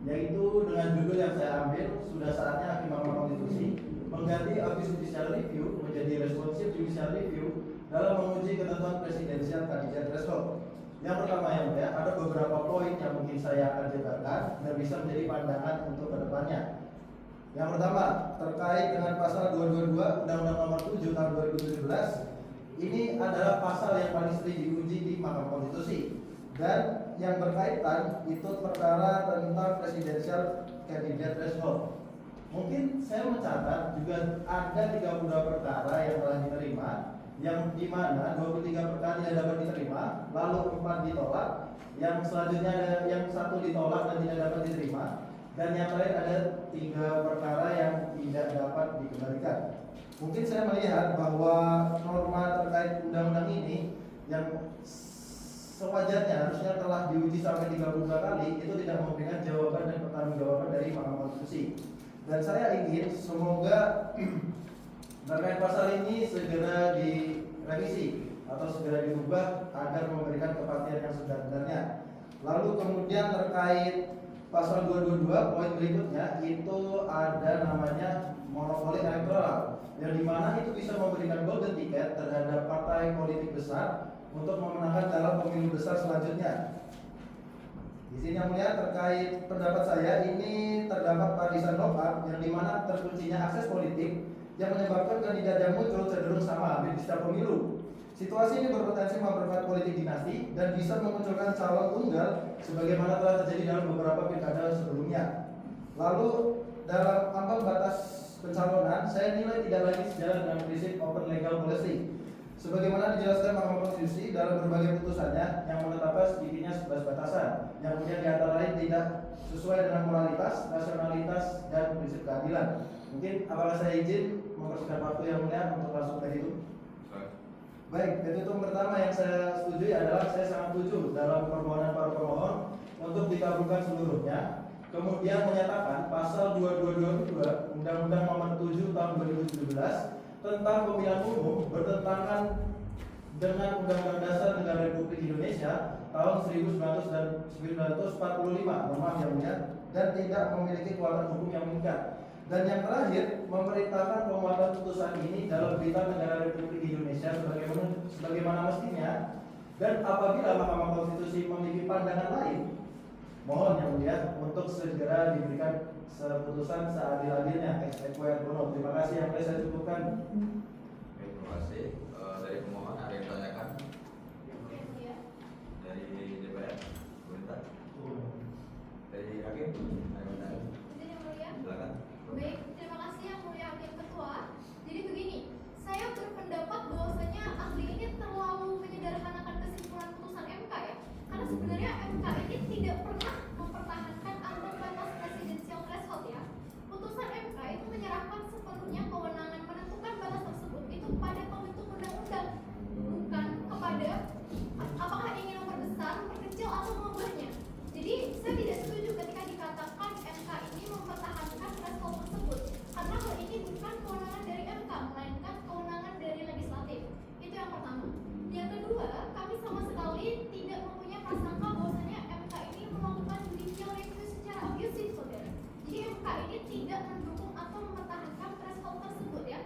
yaitu dengan judul yang saya ambil, sudah saatnya Hakim Mahkamah Konstitusi mengganti Office Judicial Review menjadi Responsive Judicial Review dalam menguji ketentuan presidensial kandidat threshold. Yang pertama yang mulia, ada beberapa poin yang mungkin saya akan jabarkan dan bisa menjadi pandangan untuk kedepannya. Yang pertama, terkait dengan pasal 222 Undang-Undang Nomor 7 Tahun 2017, ini adalah pasal yang paling sering diuji di Mahkamah Konstitusi. Dan yang berkaitan itu perkara tentang presidensial candidate threshold. Mungkin saya mencatat juga ada 32 perkara yang telah diterima, yang dimana 23 perkara tidak dapat diterima, lalu 4 ditolak, yang selanjutnya ada yang 1 ditolak dan tidak dapat diterima, dan yang terakhir ada 3 perkara yang tidak dapat dikembalikan. Mungkin saya melihat bahwa norma terkait undang-undang ini yang sewajarnya harusnya telah diuji sampai 32 kali itu tidak memberikan jawaban dan pertanggungjawaban dari Mahkamah Konstitusi. Dan saya ingin semoga terkait pasal ini segera direvisi atau segera dirubah agar memberikan kepastian yang sebenarnya. Lalu kemudian terkait pasal 222 poin berikutnya itu ada namanya monopoli elektoral, yang dimana itu bisa memberikan golden ticket terhadap partai politik besar untuk memenangkan dalam pemilu besar selanjutnya. Di sini yang mulia terkait pendapat saya ini terdapat barisan lock-up yang dimana terkuncinya akses politik yang menyebabkan kandidat yang muncul cenderung sama hampir di setiap pemilu. Situasi ini berpotensi memperkuat politik dinasti dan bisa memunculkan calon tunggal sebagaimana telah terjadi dalam beberapa pilkada sebelumnya. Lalu dalam ambang batas pencalonan saya nilai tidak lagi sejalan dengan prinsip open legal policy. Sebagaimana dijelaskan Mahkamah Konstitusi dalam berbagai putusannya yang menetapkan sedikitnya 11 batasan yang kemudian diantara lain tidak sesuai dengan moralitas, nasionalitas, dan prinsip keadilan. Mungkin apakah saya izin mempersingkat waktu yang mulia untuk langsung ke itu? Baik, petitum pertama yang saya setujui adalah saya sangat setuju dalam permohonan para pemohon untuk dikabulkan seluruhnya. Kemudian menyatakan pasal 2222 Undang-Undang Nomor 7 Tahun 2017 tentang pemilihan umum bertentangan dengan Undang-Undang Dasar Negara Republik Indonesia tahun 1945, mohon maaf yang mulia, dan tidak memiliki kekuatan hukum yang mengikat. Dan yang terakhir, memerintahkan penguatan putusan ini dalam berita negara Republik Indonesia sebagaimana mestinya. Dan apabila Mahkamah Konstitusi memiliki pandangan lain, mohon yang mulia untuk segera diberikan keputusan seadil-adilnya. Terima kasih yang boleh saya cukupkan. Terima kasih. Dari pemohon ada yang tanyakan? Dari DPR, pemerintah? Dari hakim? Ada yang tanya? Silakan. Baik, terima kasih yang mulia Hakim Ketua. Jadi begini, saya berpendapat bahwasanya ahli ini terlalu menyederhanakan kesimpulan putusan MK ya. Karena sebenarnya MK ini tidak pernah mempertahankan ambang batas presidensial threshold ya. Putusan MK itu menyerahkan sepenuhnya kewenangan menentukan batas tersebut itu pada pembentuk undang-undang, bukan kepada apakah ingin memperbesar, memperkecil atau mengubahnya. Jadi saya tidak setuju ketika dikatakan MK ini mempertahankan threshold tersebut, karena hal ini bukan kewenangan dari MK, melainkan kewenangan dari legislatif. Itu yang pertama. Yang kedua, kami sama sekali tidak mempunyai prasangka bahwasanya MK ini melakukan judicial review secara abusif, saudara. Jadi MK ini tidak mendukung atau mempertahankan threshold tersebut ya.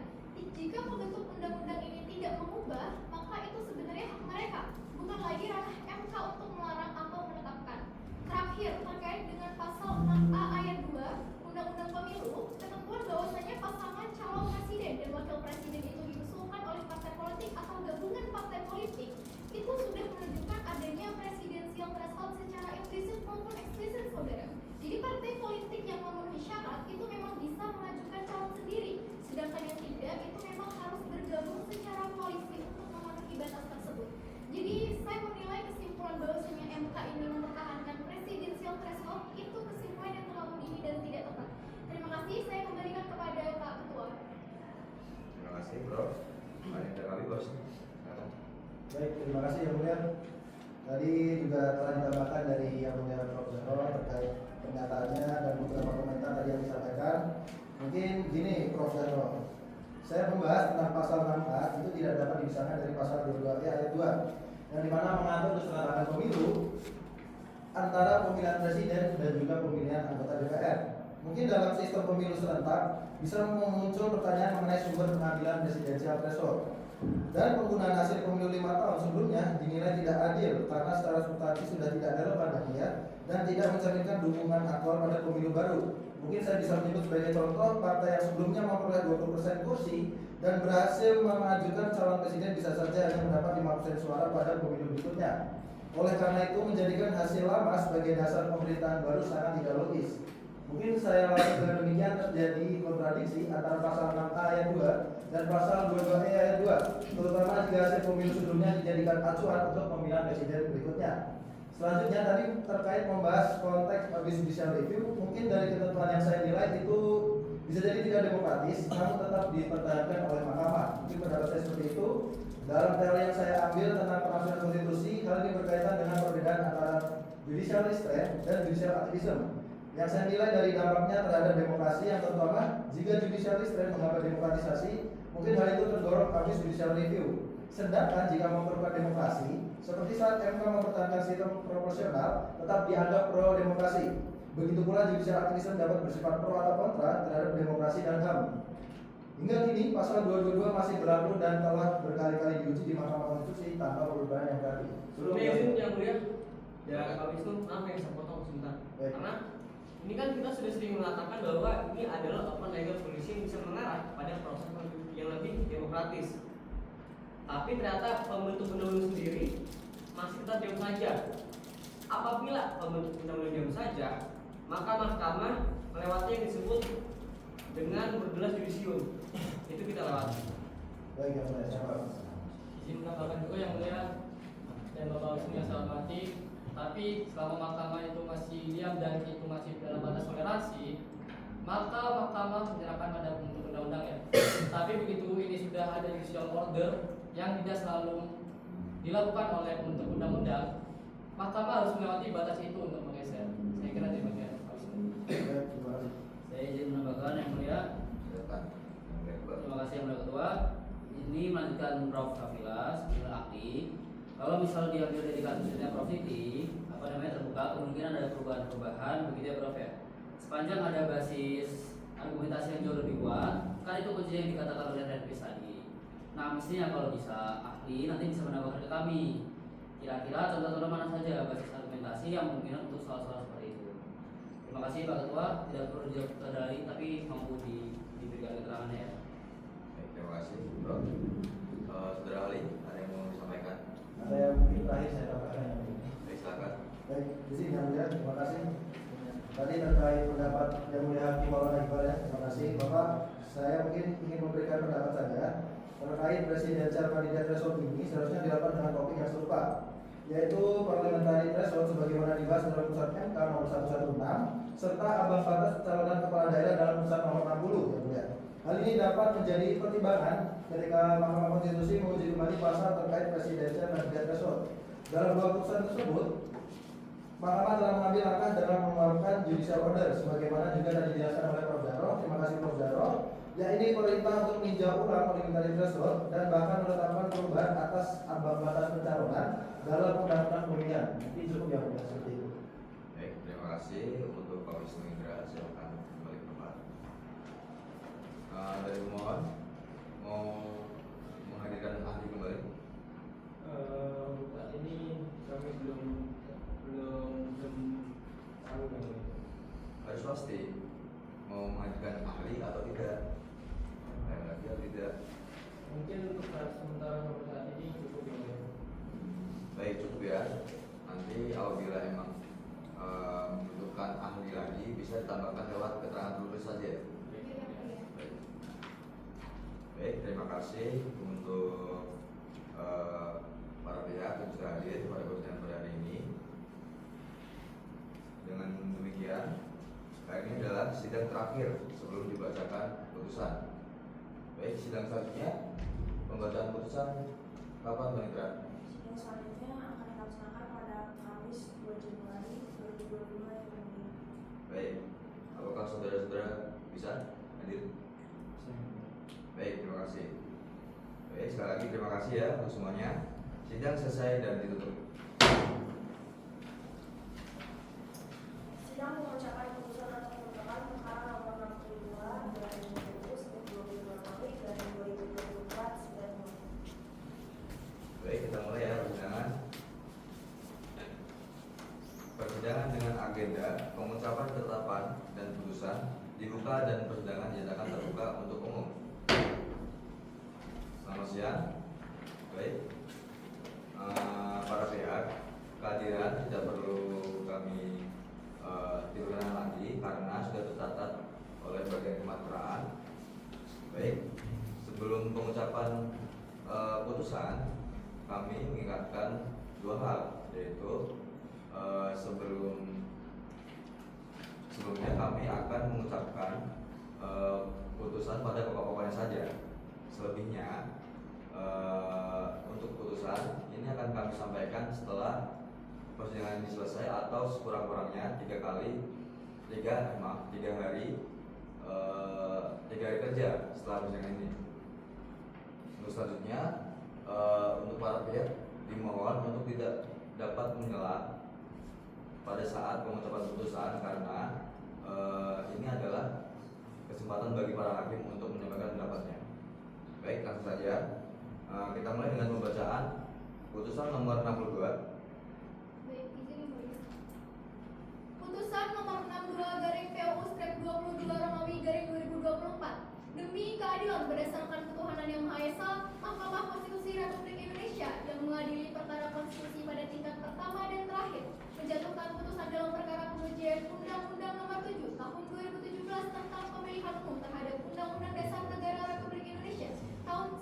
Jika pembentuk undang-undang ini tidak mengubah, maka itu sebenarnya hak mereka, bukan lagi ranah MK untuk melarang atau menetapkan. Terakhir, terkait dengan pasal 6A ayat 2 Undang-Undang Pemilu, ketentuan bahwasanya pasangan calon presiden dan wakil presiden itu diusulkan oleh partai politik atau gabungan partai politik itu sudah menunjukkan adanya presidensial threshold secara implisit maupun eksplisit, saudara. Jadi partai politik yang memenuhi syarat itu memang bisa mengajukan calon sendiri, sedangkan yang tidak itu memang harus bergabung secara koalisi untuk memenuhi batas tersebut. Jadi saya menilai kesimpulan bahwasanya MK ini mempertahankan presidensial threshold itu kesimpulan yang terlalu dini dan tidak tepat. Terima kasih, saya kembalikan kepada Pak Ketua. Terima kasih, Bro. Ada kali, Bos. Silakan. Baik, terima kasih yang mulia. Tadi juga telah ditambahkan dari yang mulia Prof. Zahro terkait pernyataannya dan beberapa komentar tadi yang disampaikan. Mungkin gini, Prof. Zahro, saya membahas tentang pasal 6A itu tidak dapat dipisahkan dari pasal 22 ayat 2 yang dimana mengatur kesetaraan pemilu antara pemilihan presiden dan juga pemilihan anggota DPR. Mungkin dalam sistem pemilu serentak bisa muncul pertanyaan mengenai sumber pengambilan presidensial threshold. Dan penggunaan hasil pemilu 5 tahun sebelumnya dinilai tidak adil karena secara substansi sudah tidak relevan dan tidak mencerminkan dukungan aktual pada pemilu baru. Mungkin saya bisa menyebut sebagai contoh partai yang sebelumnya memperoleh 20% kursi dan berhasil mengajukan calon presiden bisa saja hanya mendapat 5% suara pada pemilu berikutnya. Oleh karena itu menjadikan hasil lama sebagai dasar pemerintahan baru sangat tidak logis. Mungkin saya langsung dengan demikian terjadi kontradiksi antara pasal 6A ayat 2 dan pasal 22E ayat 2, terutama jika hasil pemilu sebelumnya dijadikan acuan untuk pemilihan presiden berikutnya. Selanjutnya tadi terkait membahas konteks abuse judicial review, mungkin dari ketentuan yang saya nilai itu bisa jadi tidak demokratis, namun tetap dipertahankan oleh mahkamah. Mungkin pendapat saya seperti itu. Dalam teori yang saya ambil tentang penafsiran konstitusi, hal ini berkaitan dengan perbedaan antara judicial restraint dan judicial activism. Yang saya nilai dari dampaknya terhadap demokrasi yang terutama jika judicial restraint menghambat demokratisasi, mungkin hal itu terdorong abuse judicial review. Sedangkan jika memperkuat demokrasi, seperti saat MK mempertahankan sistem proporsional, tetap dianggap pro demokrasi. Begitu pula judicial activism dapat bersifat pro atau kontra terhadap demokrasi dan HAM. Hingga kini pasal 222 masih berlaku dan telah berkali-kali diuji di Mahkamah Konstitusi tanpa perubahan yang tadi. Sebelumnya izin yang mulia, ya Pak Wisnu, maaf ya saya potong sebentar. Baik. Karena ini kan kita sudah sering mengatakan bahwa ini adalah open legal solution yang bisa mengarah pada proses yang lebih demokratis. Tapi ternyata pembentuk undang-undang sendiri masih tetap diam saja. Apabila pembentuk undang-undang diam saja, maka mahkamah melewati yang disebut dengan berbelas judisium. Itu kita lewati. Baik, yang saya izin menambahkan juga yang mulia dan Bapak Wisnu yang saya hormati. Tapi selama mahkamah itu masih diam dan itu masih dalam batas toleransi, maka mahkamah menyerahkan pada pembentuk undang-undang ya. Tapi begitu ini sudah ada judicial order yang tidak selalu dilakukan oleh pembentuk undang-undang, mahkamah harus melewati batas itu untuk menggeser. Saya kira demikian. Saya izin menambahkan yang mulia. Terima kasih yang mulia ketua. Ini melanjutkan Prof. Kafila sebagai ahli. Kalau misal diambil dari kasusnya Prof. Siti, terbuka kemungkinan ada perubahan-perubahan begitu ya Prof ya. Sepanjang ada basis argumentasi yang jauh lebih kuat, kan itu kuncinya yang dikatakan oleh Renpis tadi. Nah mestinya kalau bisa ahli nanti bisa menambahkan ke kami. Kira-kira contoh-contoh mana saja basis argumentasi yang mungkin untuk soal-soal seperti itu. Terima kasih Pak Ketua, tidak perlu dijawab dari tapi mampu diberikan keterangannya ya. Baik, terima kasih Bro. Saudara ahli, ada yang mau disampaikan? Ada yang mungkin terakhir saya tambahkan yang ini. Baik, silakan. Baik, di sini yang mulia, terima kasih. Tadi terkait pendapat yang mulia Hakim Maulana Iqbal ya, terima kasih Bapak. Saya mungkin ingin memberikan pendapat saya terkait presidensial kandidat threshold ini seharusnya dilakukan dengan topik yang serupa, yaitu parliamentary threshold sebagaimana dibahas dalam putusan MK nomor 116 serta ambang batas pencalonan kepala daerah dalam putusan nomor 60 ya mulia. Hal ini dapat menjadi pertimbangan ketika Mahkamah Konstitusi menguji kembali pasal terkait presidensial kandidat threshold. Dalam dua putusan tersebut, Mahkamah telah mengambil langkah dalam mengeluarkan judicial order sebagaimana juga tadi dijelaskan oleh Prof. Jarod. Terima kasih Prof. Jarod. Ya ini perintah untuk meninjau ulang parliamentary threshold dan bahkan menetapkan perubahan atas ambang batas pencalonan dalam undang-undang pemilihan. Ini cukup yang mulia seperti itu. Baik, terima kasih untuk Pak Wisnu Indra. Silakan kembali ke tempat. Dari pemohon mau menghadirkan ahli kembali. Saat ini kami belum tahu yang Harus pasti mau menghadirkan ahli atau tidak. Lagi atau tidak. mungkin untuk saat sementara sampai saat ini cukup ya. Baik, cukup ya. Nanti apabila emang membutuhkan ahli lagi bisa ditambahkan lewat keterangan tertulis saja. Baik. Baik, terima kasih untuk para pihak yang sudah hadir pada persidangan pada hari ini. Dengan demikian, hari ini adalah sidang terakhir sebelum dibacakan putusan. Baik, sidang selanjutnya pembacaan putusan kapan Bang Indra? Sidang selanjutnya akan dilaksanakan pada Kamis 2 Januari 2022 yang mulia. Baik, apakah saudara-saudara bisa hadir? Baik, terima kasih. Baik, sekali lagi terima kasih ya untuk semuanya. Sidang selesai dan ditutup. Sidang mengucapkan putusan atas penetapan perkara nomor 62 dari PU 22 Romawi dari 2024 sudah dimulai. Baik, kita mulai ya persidangan. Persidangan dengan agenda pengucapan ketetapan dan putusan dibuka dan persidangan dinyatakan terbuka untuk umum. Selamat siang. Baik, para pihak, kehadiran tidak perlu kami diulang lagi karena sudah tercatat oleh bagian kemateraan. Baik, sebelum pengucapan putusan, kami mengingatkan dua hal, yaitu sebelumnya kami akan mengucapkan putusan pada pokok-pokoknya saja. Selebihnya untuk putusan ini akan kami sampaikan setelah persidangan ini selesai atau sekurang-kurangnya 3 hari kerja setelah persidangan ini. Untuk selanjutnya untuk para pihak dimohon untuk tidak dapat mengelak pada saat pengucapan putusan karena ini adalah kesempatan bagi para hakim untuk menyampaikan pendapatnya. Baik, langsung saja kita mulai dengan pembacaan putusan nomor 62. Baik, izin yang mulia. Putusan nomor 62/PU/22 Romawi 2024. Demi keadilan berdasarkan ketuhanan yang Maha Esa, Mahkamah Konstitusi Republik Indonesia yang mengadili perkara konstitusi pada tingkat pertama dan terakhir menjatuhkan putusan dalam perkara pengujian Undang-Undang Nomor 7 Tahun 2017 tentang Pemilihan Umum terhadap Undang-Undang Dasar Negara Republik Indonesia tahun tahun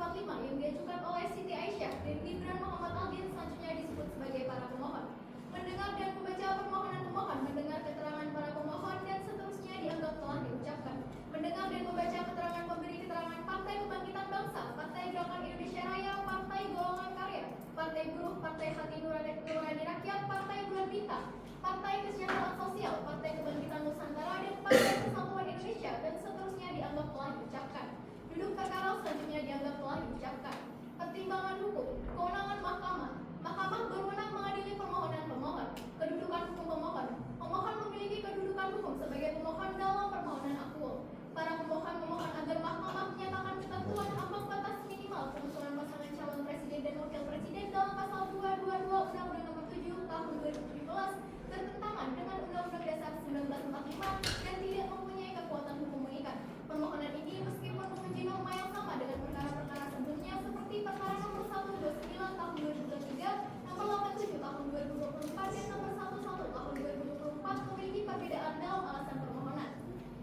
1945 yang diajukan oleh Siti Aisyah dan Gibran Muhammad Aldin selanjutnya disebut sebagai para pemohon. Mendengar dan membaca permohonan pemohon, mendengar keterangan para pemohon dan seterusnya dianggap telah diucapkan. Mendengar dan membaca keterangan pemberi keterangan Partai Kebangkitan Bangsa, Partai Gerakan Indonesia Raya, Partai Golongan Karya, Partai Buruh, Partai Hati Nurani Rakyat, Partai Bulan Bintang, Partai Kesejahteraan Sosial, Partai Kebangkitan Nusantara, dan Partai Persatuan Indonesia, dan seterusnya dianggap telah diucapkan. Duduk perkara selanjutnya dianggap telah diucapkan. Pertimbangan hukum, kewenangan mahkamah. Mahkamah berwenang mengadili permohonan pemohon. Kedudukan hukum pemohon. Pemohon memiliki kedudukan hukum sebagai pemohon dalam permohonan akuo. Para pemohon memohon agar mahkamah menyatakan ketentuan ambang batas minimal pengusulan pasangan calon presiden dan wakil presiden dalam pasal 222 Undang-Undang Nomor 7 Tahun 2017 bertentangan dengan Undang-Undang Dasar 1945 dan tidak mempunyai kekuatan hukum mengikat. Permohonan ini meskipun menguji norma yang sama dengan perkara-perkara sebelumnya seperti perkara nomor 129 tahun 2023, nomor 87 tahun 2024 dan nomor 11 tahun 2024 memiliki perbedaan dalam alasan permohonan.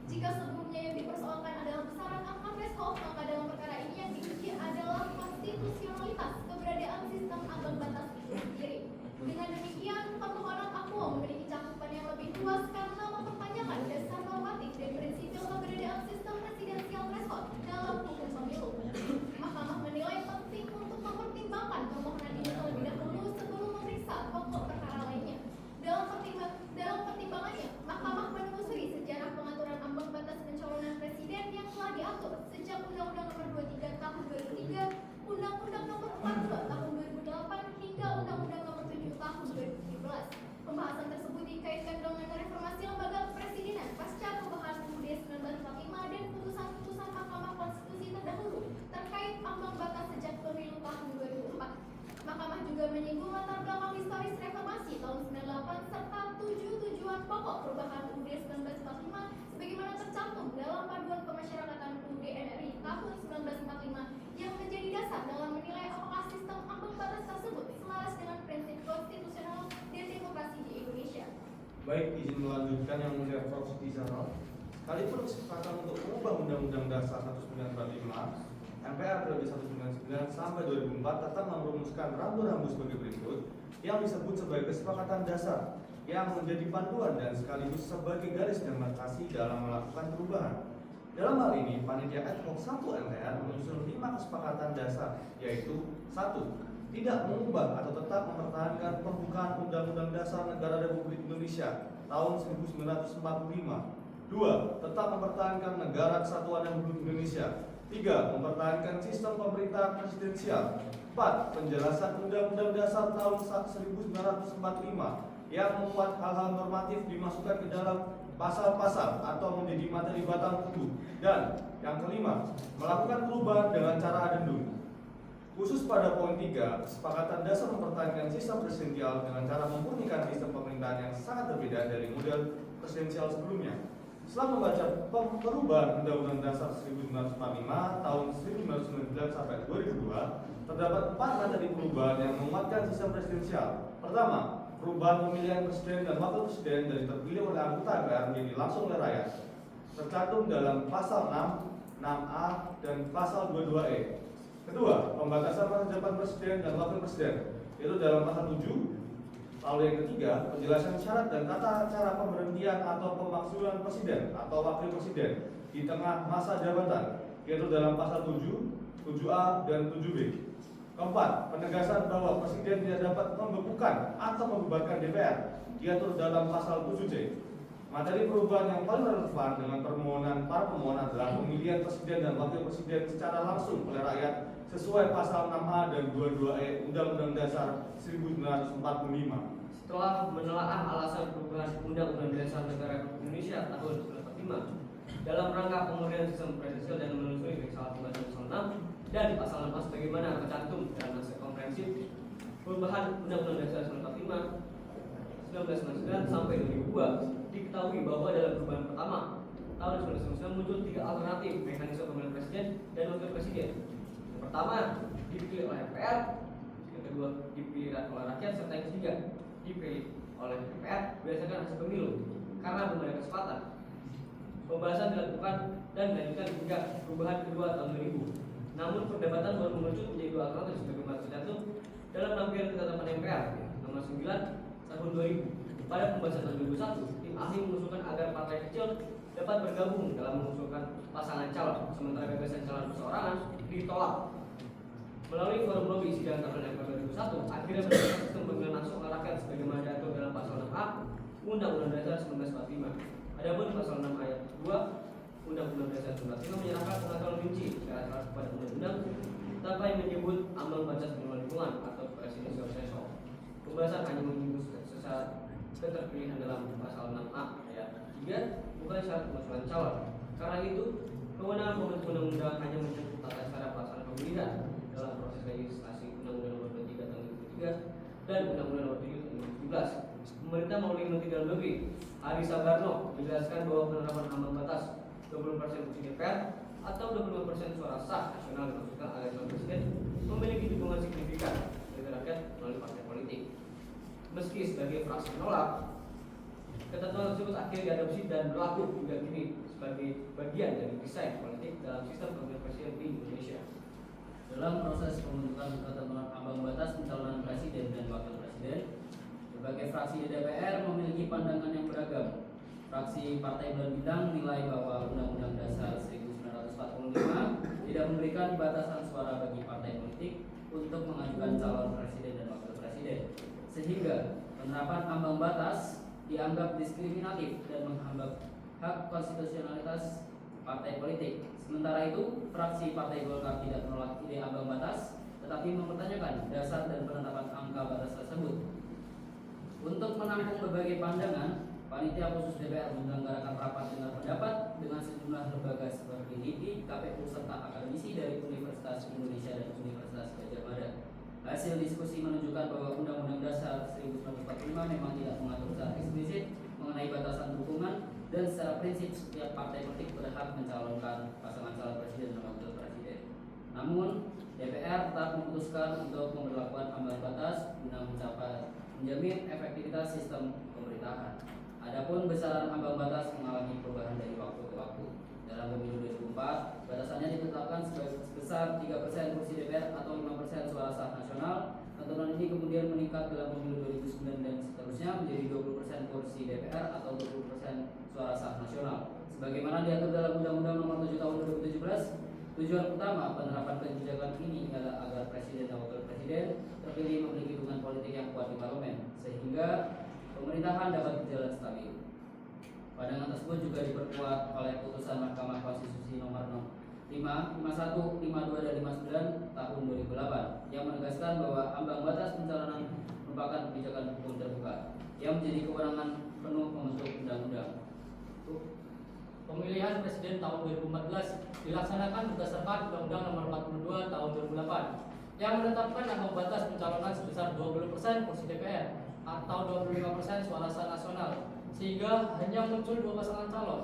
Jika sebelumnya yang dipersoalkan adalah besaran angka threshold, maka dalam perkara ini yang diuji adalah konstitusionalitas keberadaan sistem ambang batas itu sendiri. Dengan demikian, permohonan akuo memiliki cakupan yang lebih luas karena mempertanyakan dasar normatif dan prinsipil keberadaan sistem presidensial threshold dalam hukum pemilu. Mahkamah menilai penting untuk mempertimbangkan permohonan ini terlebih dahulu sebelum memeriksa pokok perkara lainnya. Dalam pertimbangannya, Mahkamah menelusuri sejarah pengaturan ambang batas pencalonan presiden yang telah diatur sejak Undang-Undang Nomor 23 Tahun 2003, Undang-Undang Nomor 42 Tahun 2008 hingga Undang-Undang Nomor 7 Tahun 2017. Pembahasan tersebut dikaitkan dengan reformasi lembaga kepresidenan pasca perubahan UUD 1945 dan putusan-putusan Mahkamah Konstitusi terdahulu terkait ambang batas sejak pemilu tahun 2004. Mahkamah juga menyinggung latar belakang historis reformasi tahun 98 serta 7 tujuan pokok perubahan UUD 1945 sebagaimana tercantum dalam Panduan Pemasyarakatan UUD NRI tahun 1945 yang menjadi dasar dalam menilai apakah sistem ambang batas tersebut selaras dengan prinsip konstitusional dan demokrasi di Indonesia. Baik, izin melanjutkan yang mulia Prof. Siti Zahra. Sekalipun kesepakatan untuk mengubah Undang-Undang Dasar 1945 MPR periode 1999 sampai 2004 tetap merumuskan rambu-rambu sebagai berikut yang disebut sebagai kesepakatan dasar yang menjadi panduan dan sekaligus sebagai garis demarkasi dalam melakukan perubahan. Dalam hal ini, Panitia Ad Hoc 1 MPR menyusun 5 kesepakatan dasar, yaitu 1. Tidak mengubah atau tetap mempertahankan pembukaan Undang-Undang Dasar Negara Republik Indonesia tahun 1945. 2. Tetap mempertahankan Negara Kesatuan Republik Indonesia. 3. Mempertahankan sistem pemerintahan presidensial. 4. Penjelasan Undang-Undang Dasar tahun 1945 yang memuat hal-hal normatif dimasukkan ke dalam pasal-pasal atau menjadi materi batang tubuh. Dan yang kelima, melakukan perubahan dengan cara adendum. Khusus pada poin 3, kesepakatan dasar mempertahankan sistem presidensial dengan cara memurnikan sistem pemerintahan yang sangat berbeda dari model presidensial sebelumnya. Setelah membaca perubahan Undang-Undang Dasar 1945 tahun 1999 sampai 2002, terdapat 4 materi perubahan yang menguatkan sistem presidensial. Pertama, perubahan pemilihan presiden dan wakil presiden dari terpilih oleh anggota MPR menjadi langsung oleh rakyat, tercantum dalam pasal 6, 6A, dan pasal 22E. Kedua, pembatasan masa jabatan presiden dan wakil presiden, yaitu dalam pasal 7. Lalu yang ketiga, penjelasan syarat dan tata cara pemberhentian atau pemakzulan presiden atau wakil presiden di tengah masa jabatan, yaitu dalam pasal 7, 7A, dan 7B. Keempat, penegasan bahwa presiden tidak dapat membekukan atau membubarkan DPR, diatur dalam pasal 7C. Materi perubahan yang paling relevan dengan permohonan para pemohon adalah pemilihan presiden dan wakil presiden secara langsung oleh rakyat sesuai pasal 6A dan 22E Undang-Undang Dasar 1945. Setelah menelaah alasan perubahan Undang-Undang Dasar Negara Republik Indonesia tahun 1945 dalam rangka pemurnian sistem presidensial dan menelusuri pasal 1 dan pasal 6 sebagaimana tercantum dalam naskah komprehensif perubahan Undang-Undang Dasar 1945 sampai 2002, diketahui bahwa dalam perubahan pertama tahun 1999 muncul 3 alternatif mekanisme pemilihan presiden dan wakil presiden. Yang pertama dipilih oleh MPR, yang kedua dipilih oleh rakyat, serta yang ketiga dipilih oleh MPR berdasarkan hasil pemilu. Karena belum ada kesempatan, pembahasan dilakukan dan dilanjutkan hingga perubahan kedua tahun 2000. Namun perdebatan baru mengerucut menjadi dua alternatif sebagaimana tercantum dalam lampiran ketetapan MPR nomor 9 tahun 2000. Pada pembahasan tahun 2001, tim ahli mengusulkan agar partai kecil dapat bergabung dalam mengusulkan pasangan calon, sementara gagasan calon perseorangan ditolak. Melalui forum lobby sidang tahunan MPR 2001, akhirnya berdasarkan sistem pemilihan langsung oleh rakyat sebagaimana diatur dalam pasal 6A Undang-Undang Dasar 1945. Adapun pasal 6 ayat 2 Undang-Undang Dasar 1945 menyerahkan pengaturan rinci secara kepada undang-undang tanpa yang menyebut ambang batas pengelolaan lingkungan atau presidensial threshold. Pembahasan hanya menyinggung secara keterpilihan dalam pasal 6A ayat 3 bukan syarat pengusulan calon. Karena itu, kewenangan pembentuk undang-undang hanya mencakup tata cara pelaksanaan pemilihan dalam proses legislasi Undang-Undang Nomor 23 Tahun 2003 dan Undang-Undang Nomor 7 Tahun 2017. Pemerintah melalui Menteri Dalam Negeri Ari Sabarno menjelaskan bahwa penerapan ambang batas 20% kursi DPR atau 25% suara sah nasional dimaksudkan agar calon presiden memiliki dukungan signifikan dari rakyat melalui partai politik. Meski sebagai fraksi menolak, ketentuan tersebut akhirnya diadopsi dan berlaku juga kini sebagai bagian dari desain politik dalam sistem pemilihan presiden di Indonesia. Dalam proses pembentukan ketentuan ambang batas pencalonan presiden dan wakil presiden, berbagai fraksi di DPR memiliki pandangan yang beragam. Fraksi Partai Bulan Bintang menilai bahwa Undang-Undang Dasar 1945 tidak memberikan batasan suara bagi partai politik untuk mengajukan calon presiden dan wakil presiden, sehingga penerapan ambang batas dianggap diskriminatif dan menghambat hak konstitusionalitas partai politik. Sementara itu, fraksi Partai Golkar tidak menolak ide ambang batas, tetapi mempertanyakan dasar dan penetapan angka batas tersebut. Untuk menampung berbagai pandangan, Panitia Khusus DPR menyelenggarakan rapat dengar pendapat dengan sejumlah lembaga seperti LIPI, KPU, serta akademisi dari Universitas Indonesia dan Universitas Gadjah Mada. Hasil diskusi menunjukkan bahwa Undang-Undang Dasar 1945 memang tidak mengatur secara eksplisit mengenai batasan dukungan dan secara prinsip setiap partai politik berhak mencalonkan pasangan calon presiden dan wakil presiden. Namun, DPR tetap memutuskan untuk memberlakukan ambang batas guna menjamin efektivitas sistem pemerintahan. Adapun besaran ambang batas mengalami perubahan dari waktu ke waktu. Dalam pemilu 2004, batasannya ditetapkan sebesar 3% kursi DPR atau 5% suara sah nasional. Ketentuan ini kemudian meningkat dalam pemilu 2009 dan seterusnya menjadi 20% kursi DPR atau 20% suara sah nasional. Sebagaimana diatur dalam Undang-Undang Nomor 7 Tahun 2017, tujuan utama penerapan kebijakan ini adalah agar presiden dan wakil presiden terpilih memiliki dukungan politik yang kuat di parlemen, sehingga pemerintahan dapat berjalan stabil. Pandangan tersebut juga diperkuat oleh putusan Mahkamah Konstitusi nomor 5, 51, 52, dan 59 tahun 2008 yang menegaskan bahwa ambang batas pencalonan merupakan kebijakan hukum terbuka yang menjadi kewenangan penuh pembentuk undang-undang. Pemilihan presiden tahun 2014 dilaksanakan berdasarkan Undang-Undang Nomor 42 Tahun 2008 yang menetapkan ambang batas pencalonan sebesar 20% kursi DPR atau 25% suara sah nasional, sehingga hanya muncul dua pasangan calon,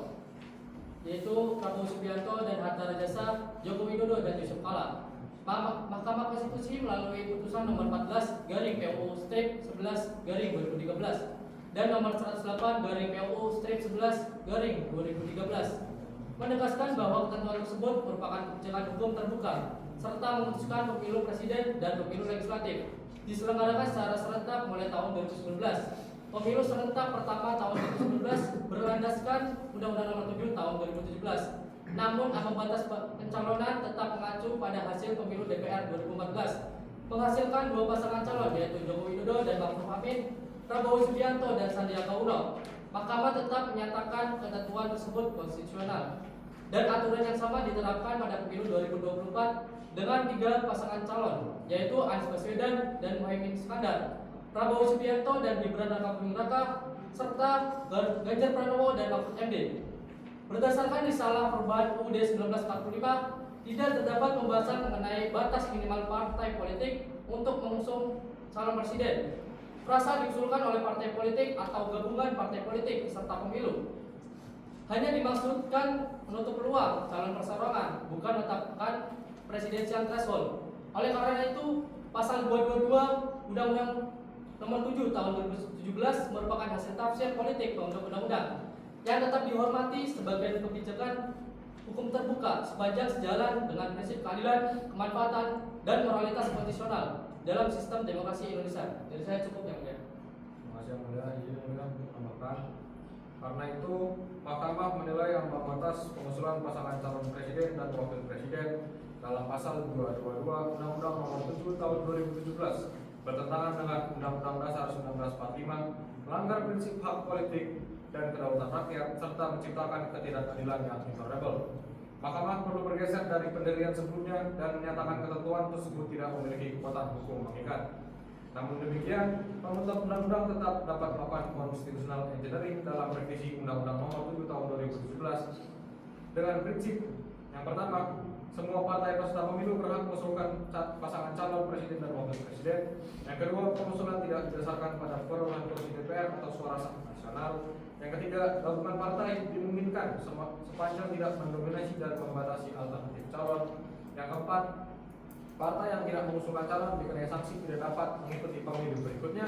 yaitu Prabowo Subianto dan Hatta Rajasa, Joko Widodo dan Yusuf Kala. Mahkamah Konstitusi melalui putusan nomor 14 garing PUU strip 11 garing 2013 dan nomor 108 garing PUU strip 11 garing 2013 menegaskan bahwa ketentuan tersebut merupakan kebijakan hukum terbuka serta memutuskan pemilu presiden dan pemilu legislatif diselenggarakan secara serentak mulai tahun 2019. Pemilu serentak pertama tahun 2019 berlandaskan Undang-Undang Nomor 7 tahun 2017. Namun ambang batas pencalonan tetap mengacu pada hasil pemilu DPR 2014, menghasilkan dua pasangan calon yaitu Joko Widodo dan Ma'ruf Amin, Prabowo Subianto dan Sandiaga Uno. Mahkamah tetap menyatakan ketentuan tersebut konstitusional dan aturan yang sama diterapkan pada pemilu 2024 dengan tiga pasangan calon yaitu Anies Baswedan dan Muhaimin Iskandar, Prabowo Subianto dan Gibran Rakabuming Raka, serta Ganjar Pranowo dan Mahfud MD. Berdasarkan risalah perubahan UUD 1945, tidak terdapat pembahasan mengenai batas minimal partai politik untuk mengusung calon presiden. Frasa diusulkan oleh partai politik atau gabungan partai politik peserta pemilu hanya dimaksudkan menutup peluang calon perseorangan, bukan menetapkan presidensial threshold. Oleh karena itu, pasal 222 Undang-Undang Nomor 7 Tahun 2017 merupakan hasil tafsir politik pembentuk undang-undang yang tetap dihormati sebagai kebijakan hukum terbuka sepanjang sejalan dengan prinsip keadilan, kemanfaatan, dan moralitas konstitusional dalam sistem demokrasi Indonesia. Jadi saya cukup yang mulia. Terima kasih yang mulia. Izin yang mulia untuk menambahkan. Karena itu, Mahkamah menilai ambang batas pengusulan pasangan calon presiden dan wakil presiden dalam pasal 222 Undang-Undang Nomor 7 Tahun 2017 bertentangan dengan Undang-Undang Dasar 1945, melanggar prinsip hak politik dan kedaulatan rakyat serta menciptakan ketidakadilan yang intolerable. Mahkamah perlu bergeser dari pendirian sebelumnya dan menyatakan ketentuan tersebut tidak memiliki kekuatan hukum mengikat. Namun demikian, pembentuk undang-undang tetap dapat melakukan constitutional engineering dalam revisi Undang-Undang Nomor 7 Tahun 2017 dengan prinsip yang pertama, semua partai peserta pemilu berhak mengusulkan pasangan calon presiden dan wakil presiden. Yang kedua, pengusulan tidak didasarkan pada perolehan kursi DPR atau suara sah nasional. Yang ketiga, gabungan partai dimungkinkan sepanjang tidak mendominasi dan membatasi alternatif calon. Yang keempat, partai yang tidak mengusulkan calon dikenai sanksi tidak dapat mengikuti pemilu berikutnya.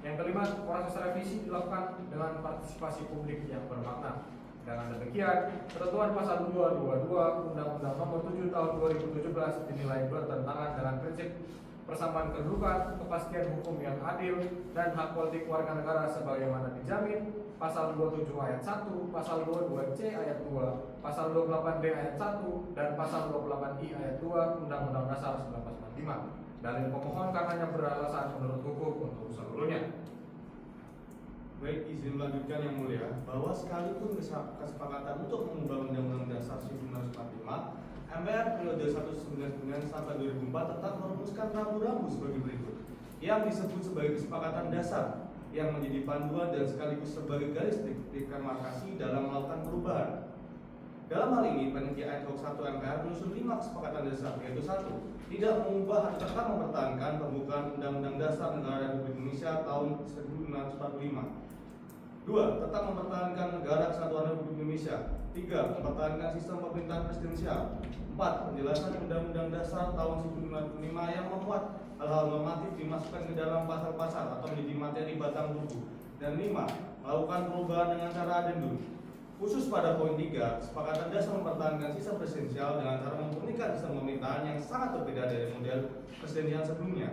Yang kelima, proses revisi dilakukan dengan partisipasi publik yang bermakna. Dengan demikian, ketentuan pasal 222 Undang-Undang Nomor 7 Tahun 2017 dinilai bertentangan dengan prinsip persamaan kedudukan, kepastian hukum yang adil, dan hak politik warga negara sebagaimana dijamin pasal 27 ayat 1, pasal 22C ayat 2, pasal 28D ayat 1, dan pasal 28I ayat 2 Undang-Undang Dasar 1945. Dalil pemohon karenanya beralasan menurut hukum untuk seluruhnya. Baik, izin melanjutkan yang mulia, bahwa sekalipun kesepakatan untuk mengubah Undang-Undang Dasar 1945, MPR periode 1999 sampai 2004 tetap merumuskan rambu-rambu sebagai berikut, yang disebut sebagai kesepakatan dasar, yang menjadi panduan dan sekaligus sebagai garis demarkasi dalam melakukan perubahan. Dalam hal ini, panitia ad hoc 1 MPR menyusun 5 kesepakatan dasar, yaitu 1. Tidak mengubah atau tetap mempertahankan pembukaan Undang-Undang Dasar Negara Republik Indonesia tahun 1945. 2. Tetap mempertahankan Negara Kesatuan Republik Indonesia. 3. Mempertahankan sistem pemerintahan presidensial. 4. Penjelasan Undang-Undang Dasar tahun 1945 yang memuat hal-hal normatif dimasukkan ke dalam pasal-pasal atau menjadi materi batang tubuh. Dan 5. Melakukan perubahan dengan cara adendum. Khusus pada poin 3, kesepakatan dasar mempertahankan sistem presidensial dengan cara memurnikan sistem pemerintahan yang sangat berbeda dari model presidensial sebelumnya.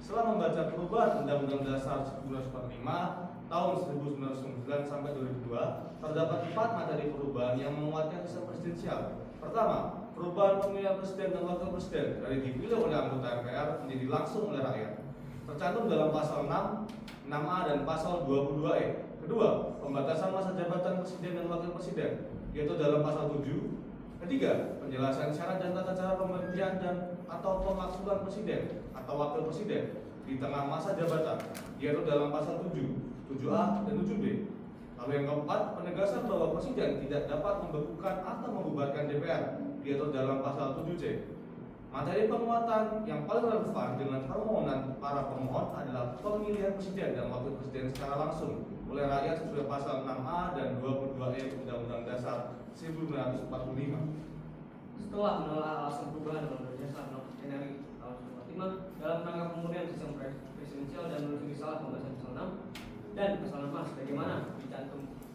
Setelah membaca perubahan Undang-Undang Dasar 1945 tahun 1999 sampai 2002, terdapat 4 materi perubahan yang menguatkan sistem presidensial. Pertama, perubahan pemilihan presiden dan wakil presiden dari dipilih oleh anggota MPR menjadi langsung oleh rakyat, tercantum dalam pasal 6, 6A dan pasal 22E. Kedua, pembatasan masa jabatan presiden dan wakil presiden, yaitu dalam pasal 7. Ketiga, penjelasan syarat dan tata cara pemberhentian dan atau pemakzulan presiden atau wakil presiden di tengah masa jabatan, yaitu dalam pasal 7, 7A dan 7B. Lalu yang keempat, penegasan bahwa presiden tidak dapat membekukan atau membubarkan DPR, yaitu dalam pasal 7C. Materi penguatan yang paling relevan dengan permohonan para pemohon adalah pemilihan presiden dan wakil presiden secara langsung oleh rakyat sesuai pasal 6A dan 22E Undang-Undang Dasar 1945. Setelah menolak alasan perubahan Undang-Undang Dasar NRI tahun 1945 dalam rangka pemurnian sistem presidensial dan menuju salah pembahasan pasal 6 dan pasal 6 sebagaimana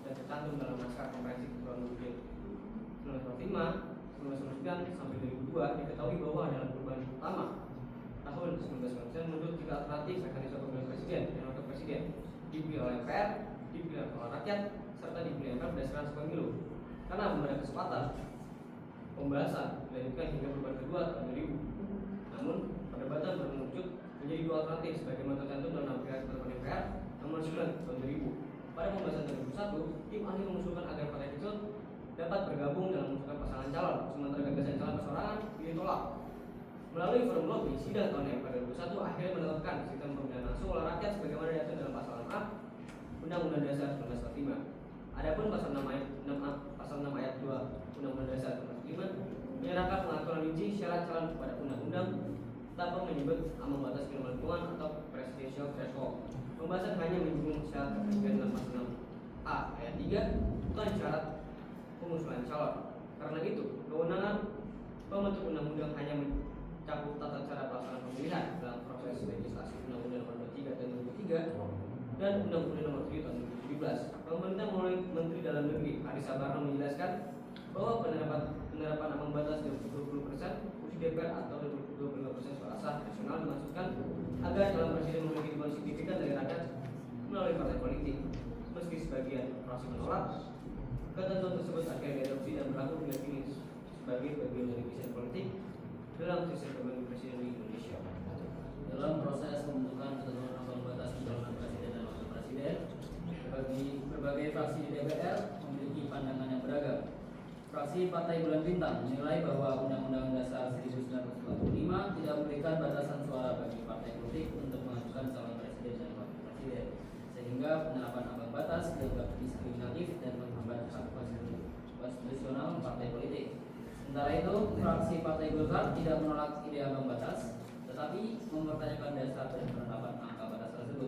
tercantum dalam naskah konferensi ketua Presiden 1945 1999 sampai 2002, diketahui bahwa dalam perubahan pertama tahun 1999 menurut 3 alternatif mekanisme pemilihan presiden dan wakil presiden dipilih oleh MPR, dipilih oleh rakyat, serta dipilih MPR berdasarkan pemilu. Karena pada kesempatan pembahasan dilanjutkan hingga perubahan kedua tahun 2000. Namun perdebatan berwujud menjadi 2 alternatif sebagaimana tercantum dalam aplikasi telepon MPR nomor 9 tahun 2000. Pada pembahasan 2001, tim ahli mengusulkan agar partai kecil dapat bergabung dalam menentukan pasangan calon, sementara gagasan calon perseorangan ditolak. Melalui forum lobby, sidang tahun MPR 2001 akhirnya menetapkan sistem pemilihan langsung oleh rakyat sebagaimana diatur dalam pasal 6A Undang-Undang Dasar 1945. Adapun pasal 6 ayat 2 Undang-Undang Dasar 1945 menyerahkan pengaturan rinci syarat calon kepada undang-undang tanpa menyebut ambang batas kementerian atau presidential threshold. Pembahasan hanya menyinggung syarat terkait dengan pasal 6A ayat 3, bukan syarat pengusulan calon. Karena itu, kewenangan pembentuk undang-undang hanya mencakup tata cara pelaksanaan pemilihan dalam proses legislasi Undang-Undang Nomor 23 tahun 2003 dan Undang-Undang Nomor 7 tahun 2017. Pemerintah melalui Menteri Dalam Negeri Haris Sabarno menjelaskan bahwa penerapan penerapan ambang batas 20% kursi DPR atau 25% suara sah nasional dimaksudkan agar calon presiden memiliki dukungan signifikan dari rakyat melalui partai politik. Meski sebagian fraksi menolak, ketentuan tersebut akan diadopsi dan berlaku hingga kini sebagai bagian dari desain politik dalam sistem pemilu presiden di Indonesia. Dalam proses pembentukan ketentuan ambang batas pencalonan presiden dan wakil presiden, berbagai fraksi di DPR memiliki pandangan yang beragam. Fraksi Partai Bulan Bintang menilai bahwa Undang-Undang Dasar 1945 tidak memberikan batasan suara bagi partai politik untuk mengajukan calon presiden dan wakil presiden, sehingga penerapan ambang batas dianggap diskriminatif dan menghambat hak konstitusional partai politik. Sementara itu, fraksi Partai Golkar tidak menolak ide ambang batas, tetapi mempertanyakan dasar dan penerapan angka batas tersebut.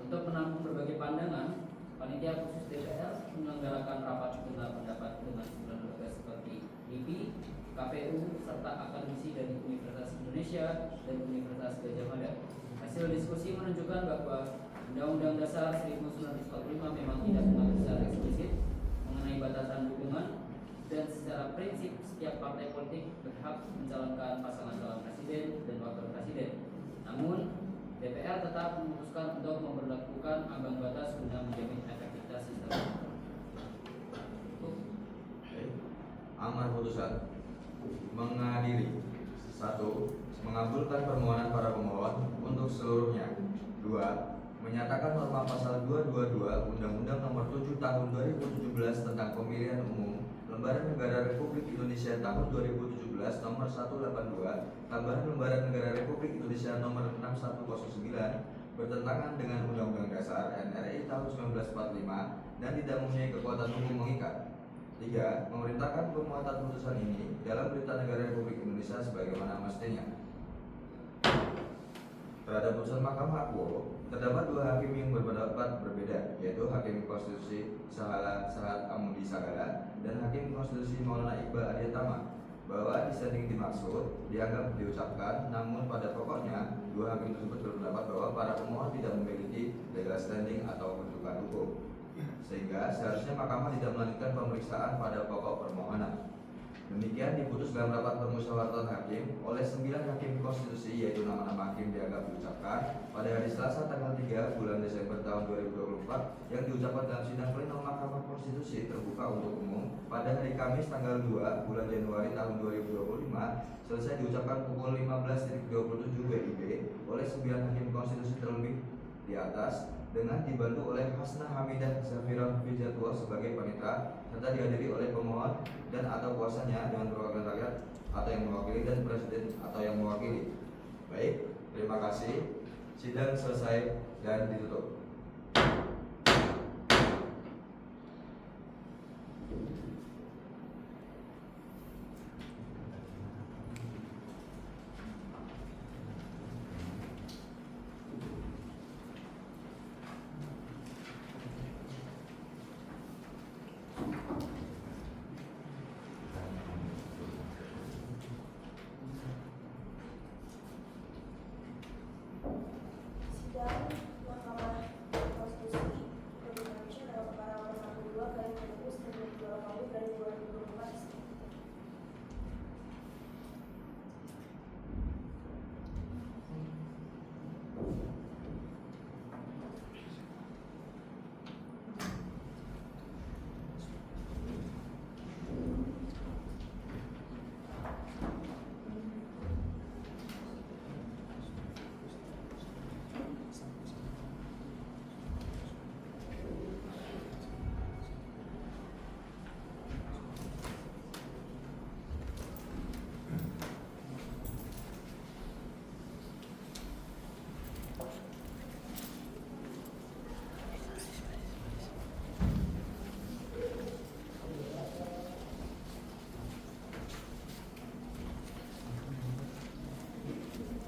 Untuk menampung berbagai pandangan, Panitia Khusus DPR menyelenggarakan rapat dengar pendapat dengan 9 lembaga seperti LIPI, KPU, serta akademisi dari Universitas Indonesia dan Universitas Gadjah Mada. Hasil diskusi menunjukkan bahwa Undang-Undang Dasar 1945 memang tidak mengatur secara eksplisit mengenai batasan dukungan, dan secara prinsip setiap partai politik berhak mencalonkan pasangan calon presiden dan wakil presiden. Namun, DPR tetap memutuskan untuk memberlakukan ambang batas guna menjamin efektivitas sistem. Amar putusan mengadili 1. Mengabulkan permohonan para pemohon untuk seluruhnya. 2. Menyatakan norma pasal 222 Undang-Undang Nomor 7 Tahun 2017 tentang Pemilihan Umum Lembaran Negara Republik Indonesia Tahun 2017 Nomor 182 tambahan Lembaran Negara Republik Indonesia Nomor 6109 bertentangan dengan Undang-Undang Dasar NRI Tahun 1945 dan tidak mempunyai kekuatan hukum mengikat. 3. Memerintahkan pemuatan putusan ini dalam Berita Negara Republik Indonesia sebagaimana mestinya. Terhadap putusan Mahkamah Akwo, terdapat 2 hakim yang berpendapat berbeda, yaitu Hakim Konstitusi Sahat Amudi Sagala dan Hakim Konstitusi Maulana Iqbal Adiatama, bahwa dissenting dimaksud dianggap diucapkan, namun pada pokoknya 2 hakim tersebut berpendapat bahwa para pemohon tidak memiliki legal standing atau kedudukan hukum, sehingga seharusnya Mahkamah tidak melanjutkan pemeriksaan pada pokok permohonan. Demikian diputus dalam rapat permusyawaratan hakim oleh 9 hakim konstitusi, yaitu nama-nama hakim dianggap diucapkan pada hari Selasa tanggal 3 bulan Desember tahun 2024 yang diucapkan dalam sidang pleno Mahkamah Konstitusi terbuka untuk umum pada hari Kamis tanggal 2 bulan Januari tahun 2025 selesai diucapkan pukul 15.27 WIB oleh 9 hakim konstitusi terlebih di atas, dengan dibantu oleh Hasnah Hamidah Zafirah Fijatullah sebagai panitera serta dihadiri oleh pemohon dan atau kuasanya dengan perwakilan rakyat atau yang mewakili dan presiden atau yang mewakili. Baik, terima kasih. Sidang selesai dan ditutup. Sidang Mahkamah Konstitusi Republik Indonesia dalam perkara nomor 62/2024.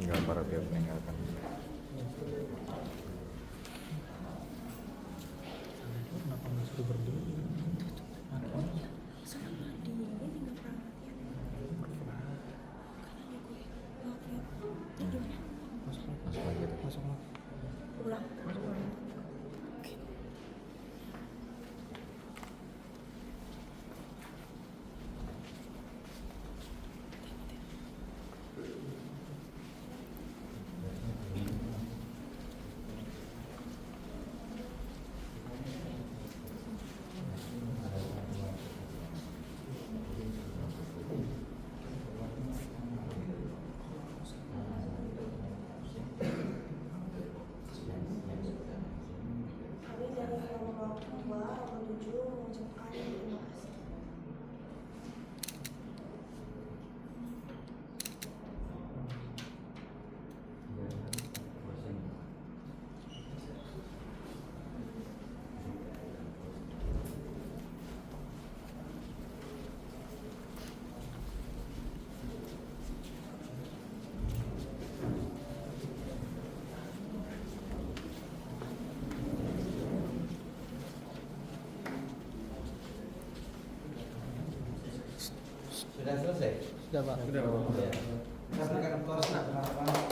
Tinggal para pihak meninggalkan. Sudah selesai? Sudah Pak. Sudah. Kita berikan aplaus.